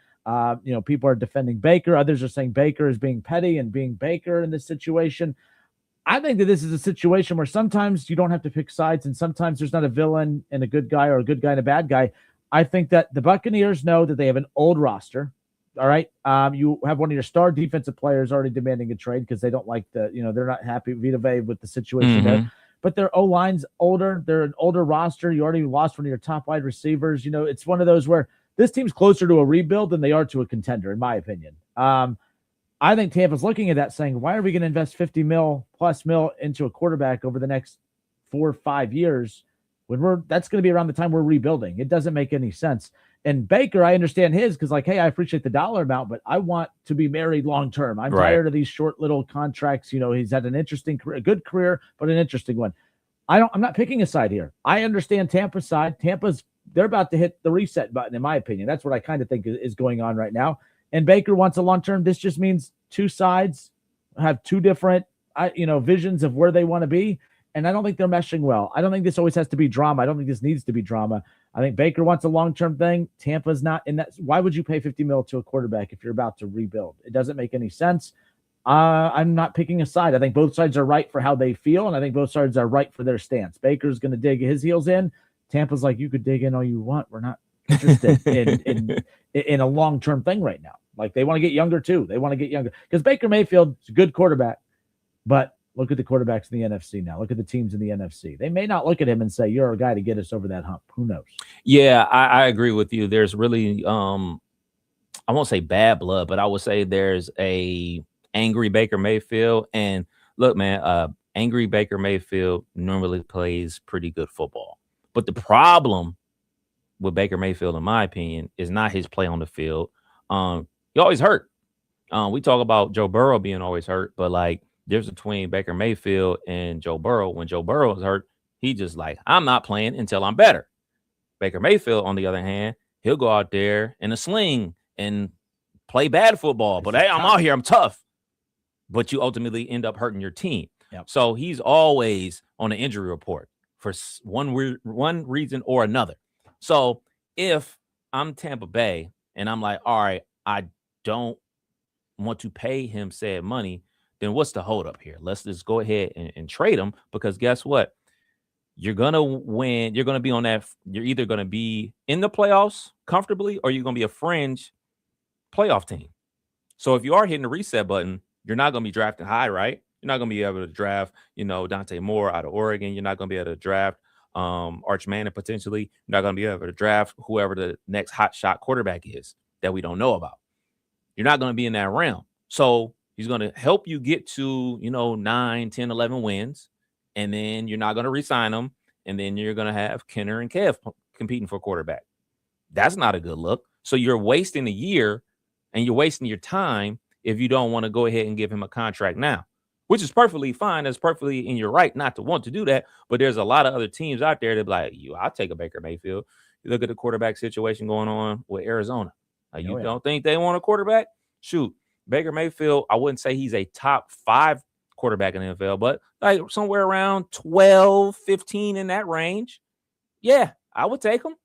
People are defending Baker. Others are saying Baker is being petty and being Baker in this situation. I think that this is a situation where sometimes you don't have to pick sides, and sometimes there's not a villain and a good guy or a good guy and a bad guy. I think that the Buccaneers know that they have an old roster. All right. You have one of your star defensive players already demanding a trade because they don't like they're not happy with the situation there. But their O-line's older. They're an older roster. You already lost one of your top wide receivers. It's one of those where this team's closer to a rebuild than they are to a contender, in my opinion. I think Tampa's looking at that saying, why are we going to invest $50 million into a quarterback over the next 4 or 5 years when that's going to be around the time we're rebuilding? It doesn't make any sense. And Baker, I understand his because, hey, I appreciate the dollar amount, but I want to be married long-term. I'm tired of these short little contracts. He's had an interesting career, a good career, but an interesting one. I'm not picking a side here. I understand Tampa's side. They're about to hit the reset button, in my opinion. That's what I kind of think is going on right now. And Baker wants a long-term. This just means two sides have two different, visions of where they want to be. And I don't think they're meshing well. I don't think this always has to be drama. I don't think this needs to be drama. I think Baker wants a long-term thing. Tampa's not in that. Why would you pay $50 million to a quarterback if you're about to rebuild? It doesn't make any sense. I'm not picking a side. I think both sides are right for how they feel, and I think both sides are right for their stance. Baker's going to dig his heels in. Tampa's like, you could dig in all you want. We're not interested in a long-term thing right now. They want to get younger too. They want to get younger because Baker Mayfield is a good quarterback, but look at the quarterbacks in the NFC now. Look at the teams in the NFC. They may not look at him and say, you're a guy to get us over that hump. Who knows? Yeah, I agree with you. There's really, I won't say bad blood, but I would say there's a angry Baker Mayfield. And look, man, angry Baker Mayfield normally plays pretty good football. But the problem with Baker Mayfield, in my opinion, is not his play on the field. He always hurt. We talk about Joe Burrow being always hurt, but difference between Baker Mayfield and Joe Burrow. When Joe Burrow is hurt, he just I'm not playing until I'm better. Baker Mayfield, on the other hand, he'll go out there in a sling and play bad football. But hey, I'm out here, I'm tough. But you ultimately end up hurting your team. Yep. So he's always on the injury report for one reason or another. So if I'm Tampa Bay and I'm like, all right, I don't want to pay him said money, then what's the holdup here? Let's just go ahead and trade him, because guess what? You're going to win. You're going to be on that. You're either going to be in the playoffs comfortably or you're going to be a fringe playoff team. So if you are hitting the reset button, you're not going to be drafting high, right? You're not going to be able to draft, Dante Moore out of Oregon. You're not going to be able to draft Arch Manning potentially. You're not going to be able to draft whoever the next hot shot quarterback is that we don't know about. You're not going to be in that realm. So he's going to help you get to, 9, 10, 11 wins, and then you're not going to re-sign them, and then you're going to have Kenner and Kev competing for quarterback. That's not a good look. So you're wasting a year, and you're wasting your time if you don't want to go ahead and give him a contract now, which is perfectly fine. That's perfectly in your right not to want to do that, but there's a lot of other teams out there that be like, I'll take a Baker Mayfield. You look at the quarterback situation going on with Arizona. Don't think they want a quarterback? Shoot. Baker Mayfield, I wouldn't say he's a top 5 quarterback in the NFL, but somewhere around 12, 15 in that range. Yeah, I would take him.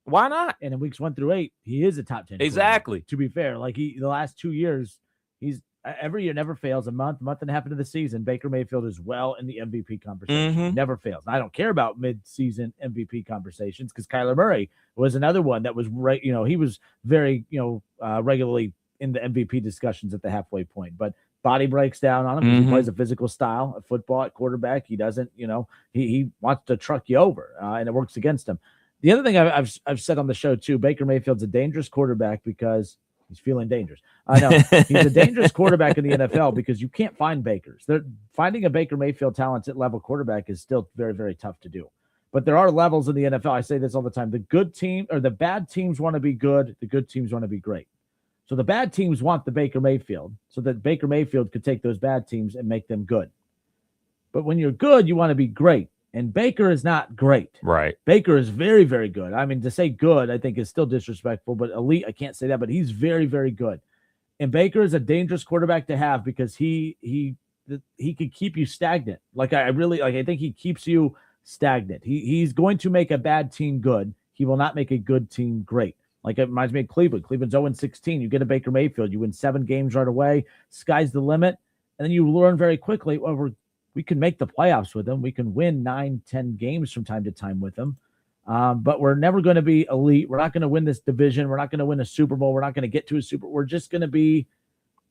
Why not? And in weeks 1 through 8, he is a top 10. Exactly. To be fair, the last 2 years, He's every year never fails. A month and a half into the season, Baker Mayfield is well in the MVP conversation. Never fails. I don't care about mid-season MVP conversations because Kyler Murray was another one that was right. He was very regularly in the MVP discussions at the halfway point, but body breaks down on him because he plays a physical style of football at quarterback. He doesn't, he wants to truck you over, and it works against him. The other thing I've said on the show too, Baker Mayfield's a dangerous quarterback because he's feeling dangerous. I know he's a dangerous quarterback in the NFL because you can't find Bakers. Finding a Baker Mayfield talented level quarterback is still very, very tough to do. But there are levels in the NFL. I say this all the time. The good team or the bad teams want to be good. The good teams want to be great. So the bad teams want the Baker Mayfield so that Baker Mayfield could take those bad teams and make them good. But when you're good, you want to be great. And Baker is not great. Right. Baker is very, very good. I mean, to say good, I think is still disrespectful, but elite, I can't say that, but he's very, very good. And Baker is a dangerous quarterback to have because he could keep you stagnant. I think he keeps you stagnant. He's going to make a bad team good. He will not make a good team great. Like it reminds me of Cleveland. Cleveland's 0-16. You get a Baker Mayfield. You win 7 games right away. Sky's the limit. And then you learn very quickly, well, we can make the playoffs with him. We can win 9-10 games from time to time with him. But we're never going to be elite. We're not going to win this division. We're not going to win a Super Bowl. We're not going to get to a Super Bowl. We're just going to be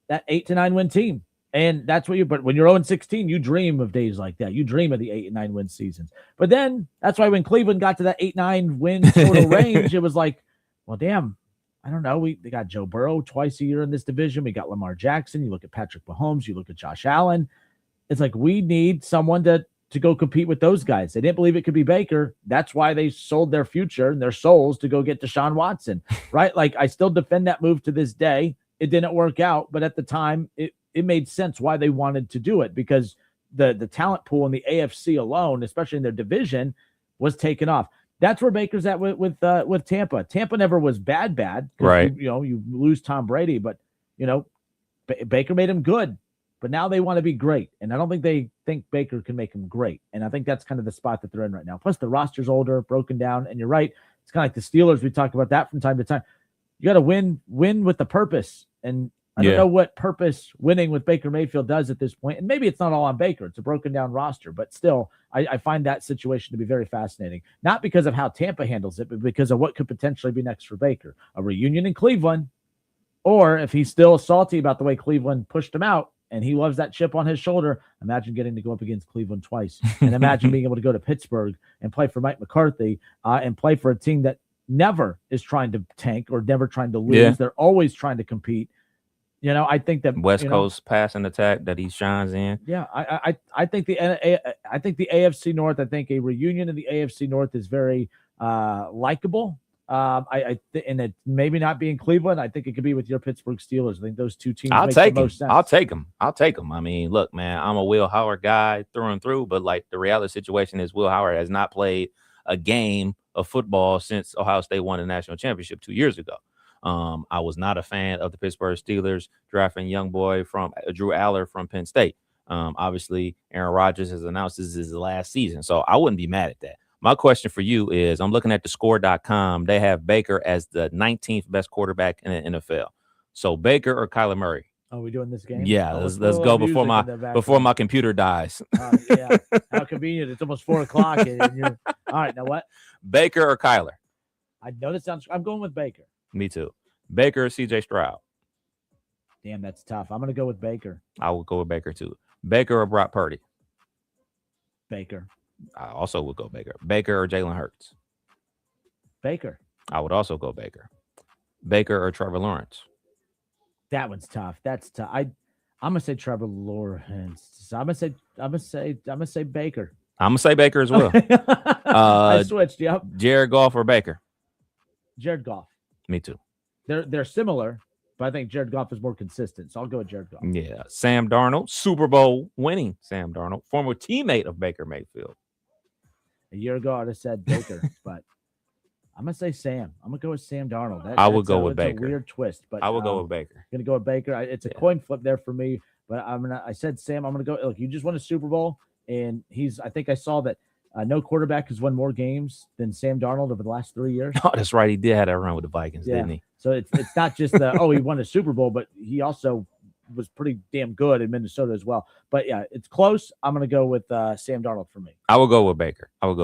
that 8 to 9 win team. And that's what but when you're 0-16, you dream of days like that. You dream of the 8 and 9 win seasons. But then that's why when Cleveland got to that 8-9 win total range, it was like, well, damn, I don't know. They got Joe Burrow twice a year in this division. We got Lamar Jackson. You look at Patrick Mahomes. You look at Josh Allen. It's like we need someone to go compete with those guys. They didn't believe it could be Baker. That's why they sold their future and their souls to go get Deshaun Watson, right? Like I still defend that move to this day. It didn't work out, but at the time it made sense why they wanted to do it because the talent pool in the AFC alone, especially in their division, was taken off. That's where Baker's at with Tampa. Tampa never was bad. Right. You lose Tom Brady, but Baker made him good. But now they want to be great, and I don't think they think Baker can make him great. And I think that's kind of the spot that they're in right now. Plus, the roster's older, broken down, and you're right. It's kind of like the Steelers. We talk about that from time to time. You got to win with the purpose, and I don't know what purpose winning with Baker Mayfield does at this point. And maybe it's not all on Baker. It's a broken down roster, but still, I find that situation to be very fascinating. Not because of how Tampa handles it, but because of what could potentially be next for Baker. A reunion in Cleveland, or if he's still salty about the way Cleveland pushed him out, and he loves that chip on his shoulder. Imagine getting to go up against Cleveland twice. And imagine being able to go to Pittsburgh and play for Mike McCarthy and play for a team that never is trying to tank or never trying to lose. Yeah. They're always trying to compete. I think that West Coast passing attack that he shines in. Yeah, I think the AFC North, I think a reunion in the AFC North is very likable. And it maybe not be in Cleveland. I think it could be with your Pittsburgh Steelers. I think those two teams make the most sense. I'll take them. I mean, look, man, I'm a Will Howard guy through and through, but like the reality situation is Will Howard has not played a game of football since Ohio State won the national championship 2 years ago. I was not a fan of the Pittsburgh Steelers drafting young boy from Drew Aller from Penn State. Obviously, Aaron Rodgers has announced this is his last season, so I wouldn't be mad at that. My question for you is, I'm looking at the score.com. They have Baker as the 19th best quarterback in the NFL. So Baker or Kyler Murray? Are we doing this game? Yeah, let's go before my computer dies. Yeah, how convenient. It's almost 4:00 and you're all right. Now what? Baker or Kyler? I know that sounds. I'm going with Baker. Me too. Baker or CJ Stroud? Damn, that's tough. I'm going to go with Baker. I will go with Baker too. Baker or Brock Purdy? Baker. I also would go Baker. Baker or Jalen Hurts? Baker. I would also go Baker. Baker or Trevor Lawrence? That one's tough. That's tough. I'm gonna say Trevor Lawrence. I'm gonna say Baker. I'm gonna say Baker as well. I switched. Yep. Jared Goff or Baker? Jared Goff. Me too. They're similar, but I think Jared Goff is more consistent. So I'll go with Jared Goff. Yeah. Sam Darnold, Super Bowl winning Sam Darnold, former teammate of Baker Mayfield. A year ago, I'd have said Baker, but I'm gonna say Sam. I'm gonna go with Sam Darnold. I would go with Baker. A weird twist, but I would go with Baker. Gonna go with Baker. It's a coin flip there for me, but I said Sam. I'm gonna go. Look, you just won a Super Bowl, and I think I saw that no quarterback has won more games than Sam Darnold over the last 3 years. Oh, that's right. He did have that run with the Vikings, didn't he? So it's not just he won a Super Bowl, but he also was pretty damn good in Minnesota as well. But yeah, it's close. I'm going to go with Sam Darnold for me. I will go with Baker. Okay.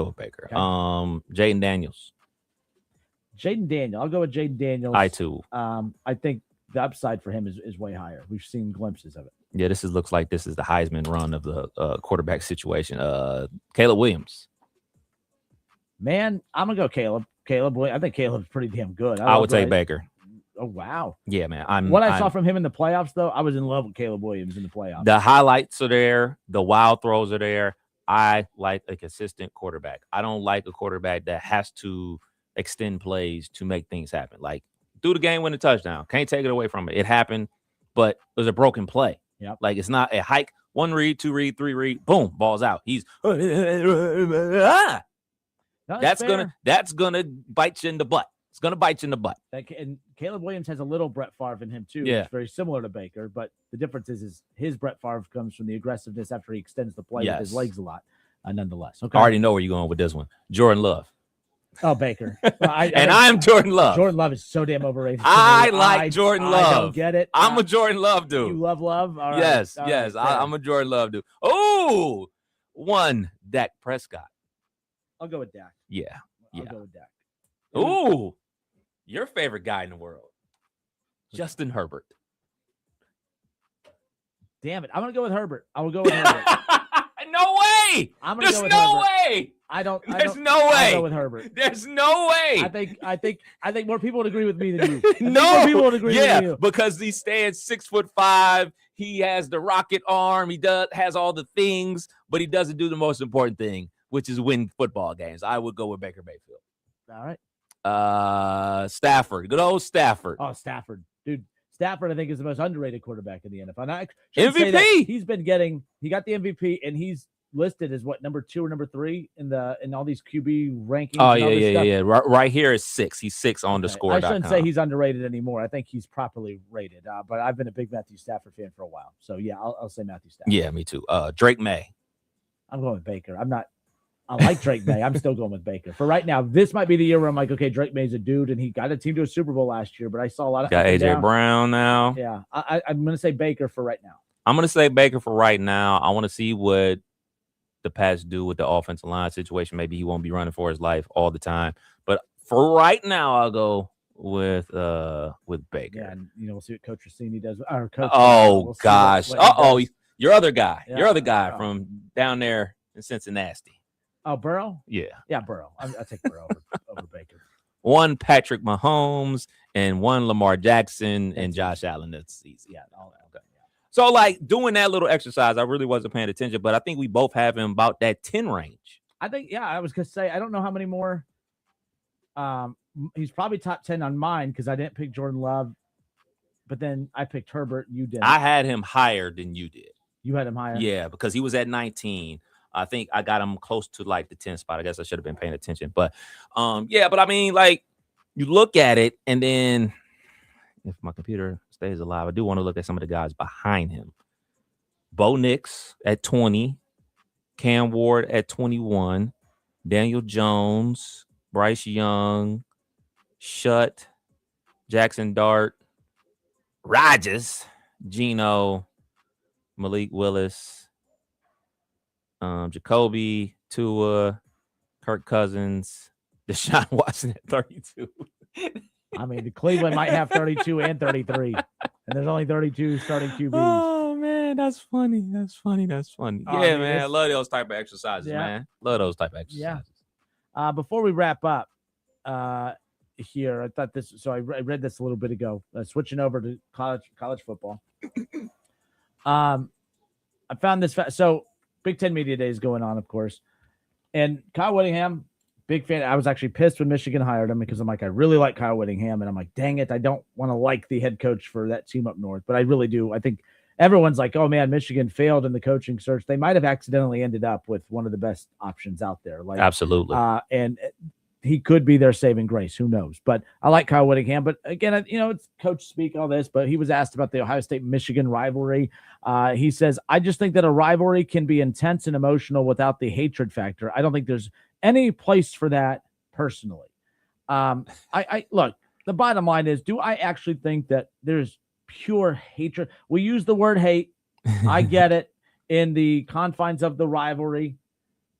Jaden Daniels. Jaden Daniels. I'll go with Jaden Daniels. I too. I think the upside for him is way higher. We've seen glimpses of it. Yeah, looks like this is the Heisman run of the quarterback situation. Caleb Williams. Man, I'm gonna go Caleb. I think Caleb's pretty damn good. I would take Baker. Oh wow. Yeah, man. I saw from him in the playoffs, though, I was in love with Caleb Williams in the playoffs. The highlights are there. The wild throws are there. I like a consistent quarterback. I don't like a quarterback that has to extend plays to make things happen. Like, do the game, win a touchdown. Can't take it away from it. It happened, but it was a broken play. Yep. Like, it's not a hike, 1 read, 2 read, 3 read, boom, ball's out. He's that's gonna bite you in the butt. It's gonna bite you in the butt. And Caleb Williams has a little Brett Favre in him too. Yeah. It's very similar to Baker, but the difference is his Brett Favre comes from the aggressiveness after he extends the play with his legs a lot. Nonetheless, okay. I already know where you're going with this one. Jordan Love. Oh, Baker. I'm Jordan Love. Jordan Love is so damn overrated. I like Jordan Love. I don't get it. I'm a Jordan Love dude. You love Love? All right. Yes, All yes. right, I'm a Jordan Love dude. Oh, Dak Prescott. I'll go with Dak. Yeah. I'll go with Dak. Ooh, your favorite guy in the world, Justin Herbert. Damn it. I'm going to go with Herbert. I will go with Herbert. No way. There's no way. There's no way. I'll go with Herbert. There's no way. I think more people would agree with me than you. No, people would agree with you. Because he stands 6'5". He has the rocket arm. He has all the things, but he doesn't do the most important thing, which is win football games. I would go with Baker Mayfield. All right. Stafford. Good old Stafford. Oh, Stafford. Dude, Stafford, I think, is the most underrated quarterback in the NFL. And I MVP. He got the MVP, and he's listed as number 2 or number 3 in all these QB rankings. Oh, yeah. Right here is 6. He's 6 on the score. I shouldn't say he's underrated anymore. I think he's properly rated. But I've been a big Matthew Stafford fan for a while. So yeah, I'll say Matthew Stafford. Yeah, me too. Drake May. I'm going with Baker. I like Drake May. I'm still going with Baker. For right now, this might be the year where I'm like, okay, Drake May's a dude, and he got a team to a Super Bowl last year, but I saw a lot of got AJ Brown now. Yeah, I'm going to say Baker for right now. I'm going to say Baker for right now. I want to see what the Pats do with the offensive line situation. Maybe he won't be running for his life all the time, but for right now, I'll go with Baker. Yeah, and we'll see what Coach Rossini does. Our coach. Oh gosh. Your other guy. Yeah. Your other guy from down there in Cincinnati. Oh, Burrow? Yeah, Burrow. I take Burrow over Baker. One Patrick Mahomes and one Lamar Jackson and Josh Allen this season. Yeah, all that. Okay. Yeah. So, like, doing that little exercise, I really wasn't paying attention, but I think we both have him about that 10 range. I think, I was going to say, I don't know how many more. He's probably top 10 on mine because I didn't pick Jordan Love, but then I picked Herbert. You didn't. I had him higher than you did. You had him higher? Yeah, because he was at 19. I think I got him close to like the 10th spot. I guess I should have been paying attention. But but I mean, like, you look at it, and then if my computer stays alive, I do want to look at some of the guys behind him. Bo Nix at 20, Cam Ward at 21, Daniel Jones, Bryce Young, Shutt, Jackson Dart, Rodgers, Geno, Malik Willis, Jacoby, Tua, Kirk Cousins, Deshaun Watson at 32. I mean, the Cleveland might have 32 and 33, and there's only 32 starting QBs. Oh man, that's funny. That's funny. Yeah, man, I love those type of exercises, man. Love those type of exercises. Yeah. Before we wrap up, here, I thought this. So I read this a little bit ago. Switching over to college football. I found this. So Big Ten Media Day is going on, of course, and Kyle Whittingham, big fan. I was actually pissed when Michigan hired him because I'm like, I really like Kyle Whittingham, and I'm like, dang it, I don't want to like the head coach for that team up north, but I really do. I think everyone's like, oh man, Michigan failed in the coaching search. They might have accidentally ended up with one of the best options out there. Like, absolutely. And he could be their saving grace. Who knows? But I like Kyle Whittingham. But again, it's coach speak, all this. But he was asked about the Ohio State-Michigan rivalry. He says, I just think that a rivalry can be intense and emotional without the hatred factor. I don't think there's any place for that personally. I look, the bottom line is, do I actually think that there's pure hatred. We use the word hate. I get it in the confines of the rivalry.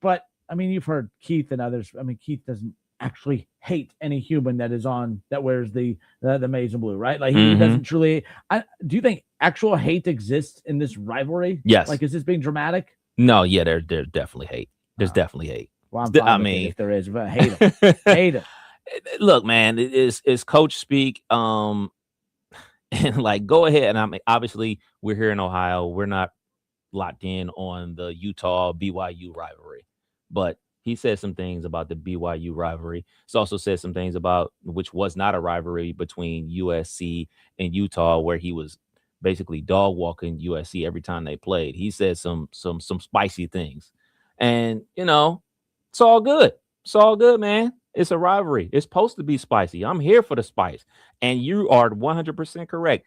But, I mean, you've heard Keith and others. I mean, Keith doesn't actually hate any human that wears the maize and blue, right? Like, he doesn't truly. Do you think actual hate exists in this rivalry? Yes. Like, is this being dramatic? No, yeah, there's definitely hate. There's definitely hate. Well, I mean, if there is, but hate him. Hate him. Look, man, it's coach speak. And like, go ahead. And I mean, obviously, we're here in Ohio. We're not locked in on the Utah BYU rivalry, but he said some things about the BYU rivalry. He's also said some things about which was not a rivalry between USC and Utah, where he was basically dog walking USC every time they played. He said some spicy things, and it's all good. It's all good, man. It's a rivalry. It's supposed to be spicy. I'm here for the spice. And you are 100% correct.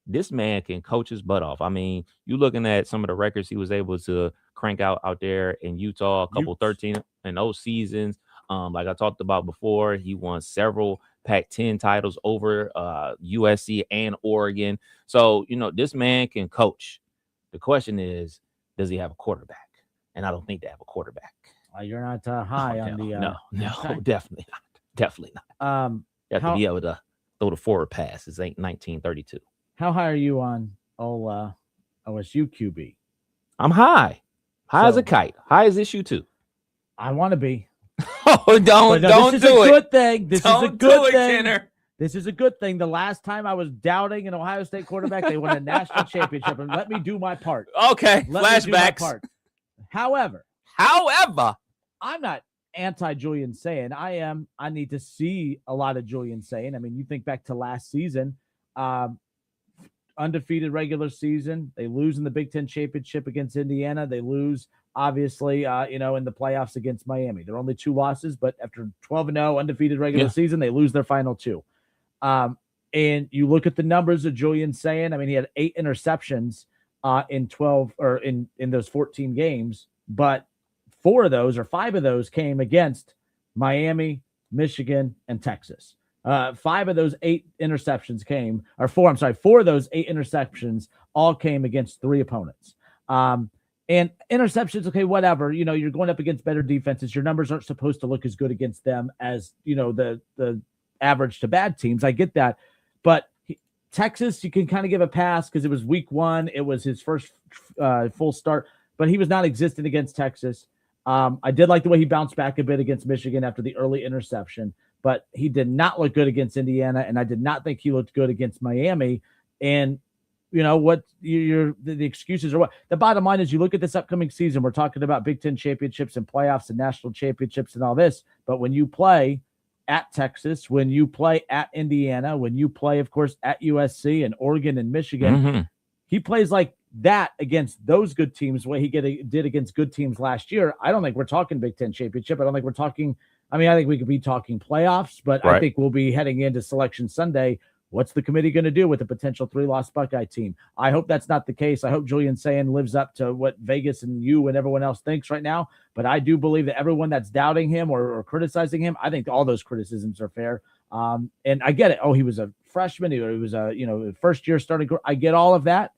This man can coach his butt off. I mean, you looking at some of the records he was able to crank out there in Utah, a couple 13-0 seasons. Like I talked about before, he won several Pac-10 titles over USC and Oregon. So, this man can coach. The question is, does he have a quarterback? And I don't think they have a quarterback. You're not high on the no, definitely not. Definitely not. You have to be able to throw the forward pass. This ain't 1932. How high are you on OSU QB? I'm high as a kite. High as issue 2. I want to be. Oh, don't do it. This is a good thing. This is a good thing. Kenner. This is a good thing. The last time I was doubting an Ohio State quarterback, they won a national championship, and let me do my part. Okay, flashbacks. However, I'm not anti-Julian Sayin. I need to see a lot of Julian Sayin. I mean, you think back to last season, undefeated regular season. They lose in the Big Ten championship against Indiana. They lose, obviously, in the playoffs against Miami. They're only 2 losses, but after 12-0 undefeated regular season, they lose their final 2. And you look at the numbers of Julian Sayin. I mean, he had 8 interceptions in 12 or in those 14 games, but 4 of those or 5 of those came against Miami, Michigan, and Texas. 5 of those 8 interceptions came, or 4 of those 8 interceptions all came against 3 opponents. And interceptions, okay, whatever. You're going up against better defenses. Your numbers aren't supposed to look as good against them as, the average to bad teams. I get that. But Texas, you can kind of give a pass because it was week 1. It was his first full start, but he was not existent against Texas. I did like the way he bounced back a bit against Michigan after the early interception, but he did not look good against Indiana, and I did not think he looked good against Miami. And what the excuses are what? The bottom line is you look at this upcoming season, we're talking about Big Ten championships and playoffs and national championships and all this, but when you play at Texas, when you play at Indiana, when you play, of course, at USC and Oregon and Michigan, he plays like that against those good teams, the way he did against good teams last year. I don't think we're talking Big Ten championship. I don't think we're talking, I think we could be talking playoffs, but I think we'll be heading into Selection Sunday. What's the committee going to do with a potential 3-loss Buckeye team? I hope that's not the case. I hope Julian Sayin lives up to what Vegas and you and everyone else thinks right now. But I do believe that everyone that's doubting him or criticizing him, I think all those criticisms are fair. And I get it. Oh, he was a freshman. He was a first year starting. I get all of that.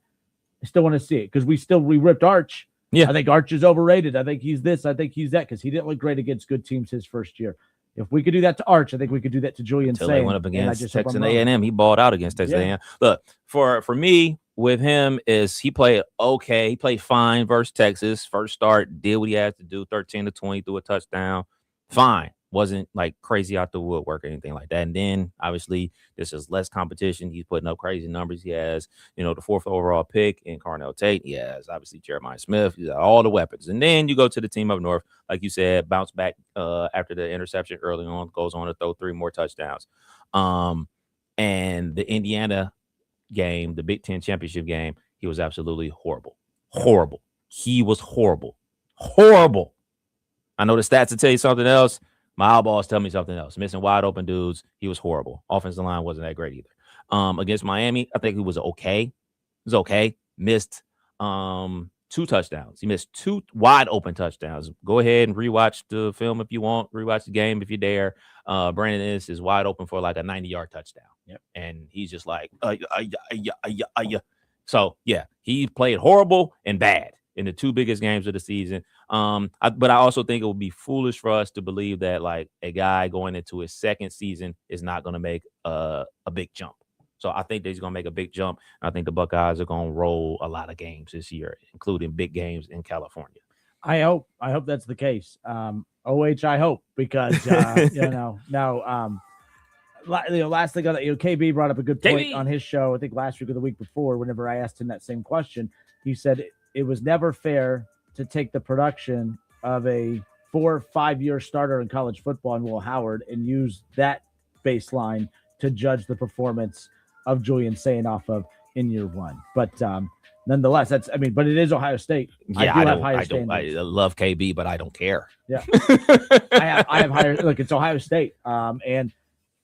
I still want to see it because we ripped Arch. Yeah, I think Arch is overrated. I think he's this. I think he's that because he didn't look great against good teams his first year. If we could do that to Arch, I think we could do that to Julian Sayin. Until they went up against Texas A&M. He balled out against Texas A&M. Look, for me, with him, is he played okay. He played fine versus Texas. First start, did what he had to do, 13-20, threw a touchdown. Fine. Wasn't like crazy out the woodwork or anything like that. And then, obviously, this is less competition. He's putting up crazy numbers. He has, the 4th overall pick in Carnell Tate. He has, obviously, Jeremiah Smith. He's got all the weapons. And then you go to the team up north, like you said, bounce back after the interception early on, goes on to throw 3 more touchdowns. And the Indiana game, the Big Ten championship game, he was absolutely horrible. Horrible. He was horrible. Horrible. I know the stats will tell you something else. My eyeballs tell me something else. Missing wide open dudes. He was horrible. Offensive line wasn't that great either. Against Miami, I think he was okay. He was okay. Missed 2 touchdowns. He missed 2 wide open touchdowns. Go ahead and rewatch the film if you want. Rewatch the game if you dare. Brandon Ennis is wide open for like a 90-yard touchdown. Yep. And he's just like, So, yeah, he played horrible and bad in the 2 biggest games of the season. But I also think it would be foolish for us to believe that like a guy going into his 2nd season is not going to make a big jump. So I think that he's going to make a big jump. I think the Buckeyes are going to roll a lot of games this year, including big games in California. I hope that's the case. I hope, because last thing KB brought up a good point on his show, I think last week or the week before, whenever I asked him that same question. He said it was never fair to take the production of a 4 or 5 year starter in college football in Will Howard and use that baseline to judge the performance of Julian Sayanoff of in year 1. But nonetheless, but it is Ohio State. Yeah, I love KB, but I don't care. Yeah. I have higher, look, it's Ohio State. And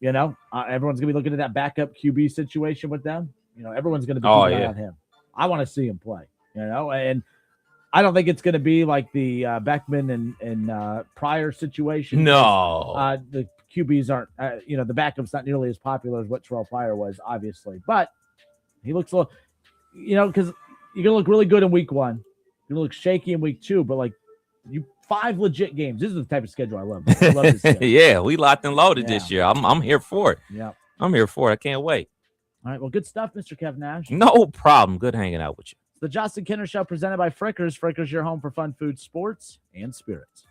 everyone's gonna be looking at that backup QB situation with them. Everyone's gonna be keeping an eye on him. I want to see him play, and I don't think it's gonna be like the Beckman and Pryor situation. No. The QBs aren't, the backup's not nearly as popular as what Terrell Pryor was, obviously. But he looks a little, because you're going to look really good in week 1. You're going to look shaky in week 2, but 5 legit games. This is the type of schedule I love. I love this schedule. Yeah, we locked and loaded this year. I'm here for it. Yeah. I'm here for it. I can't wait. All right. Well, good stuff, Mr. Kev Nash. No problem. Good hanging out with you. It's the Justin Kinner Show presented by Frickers. Frickers, your home for fun, food, sports, and spirits.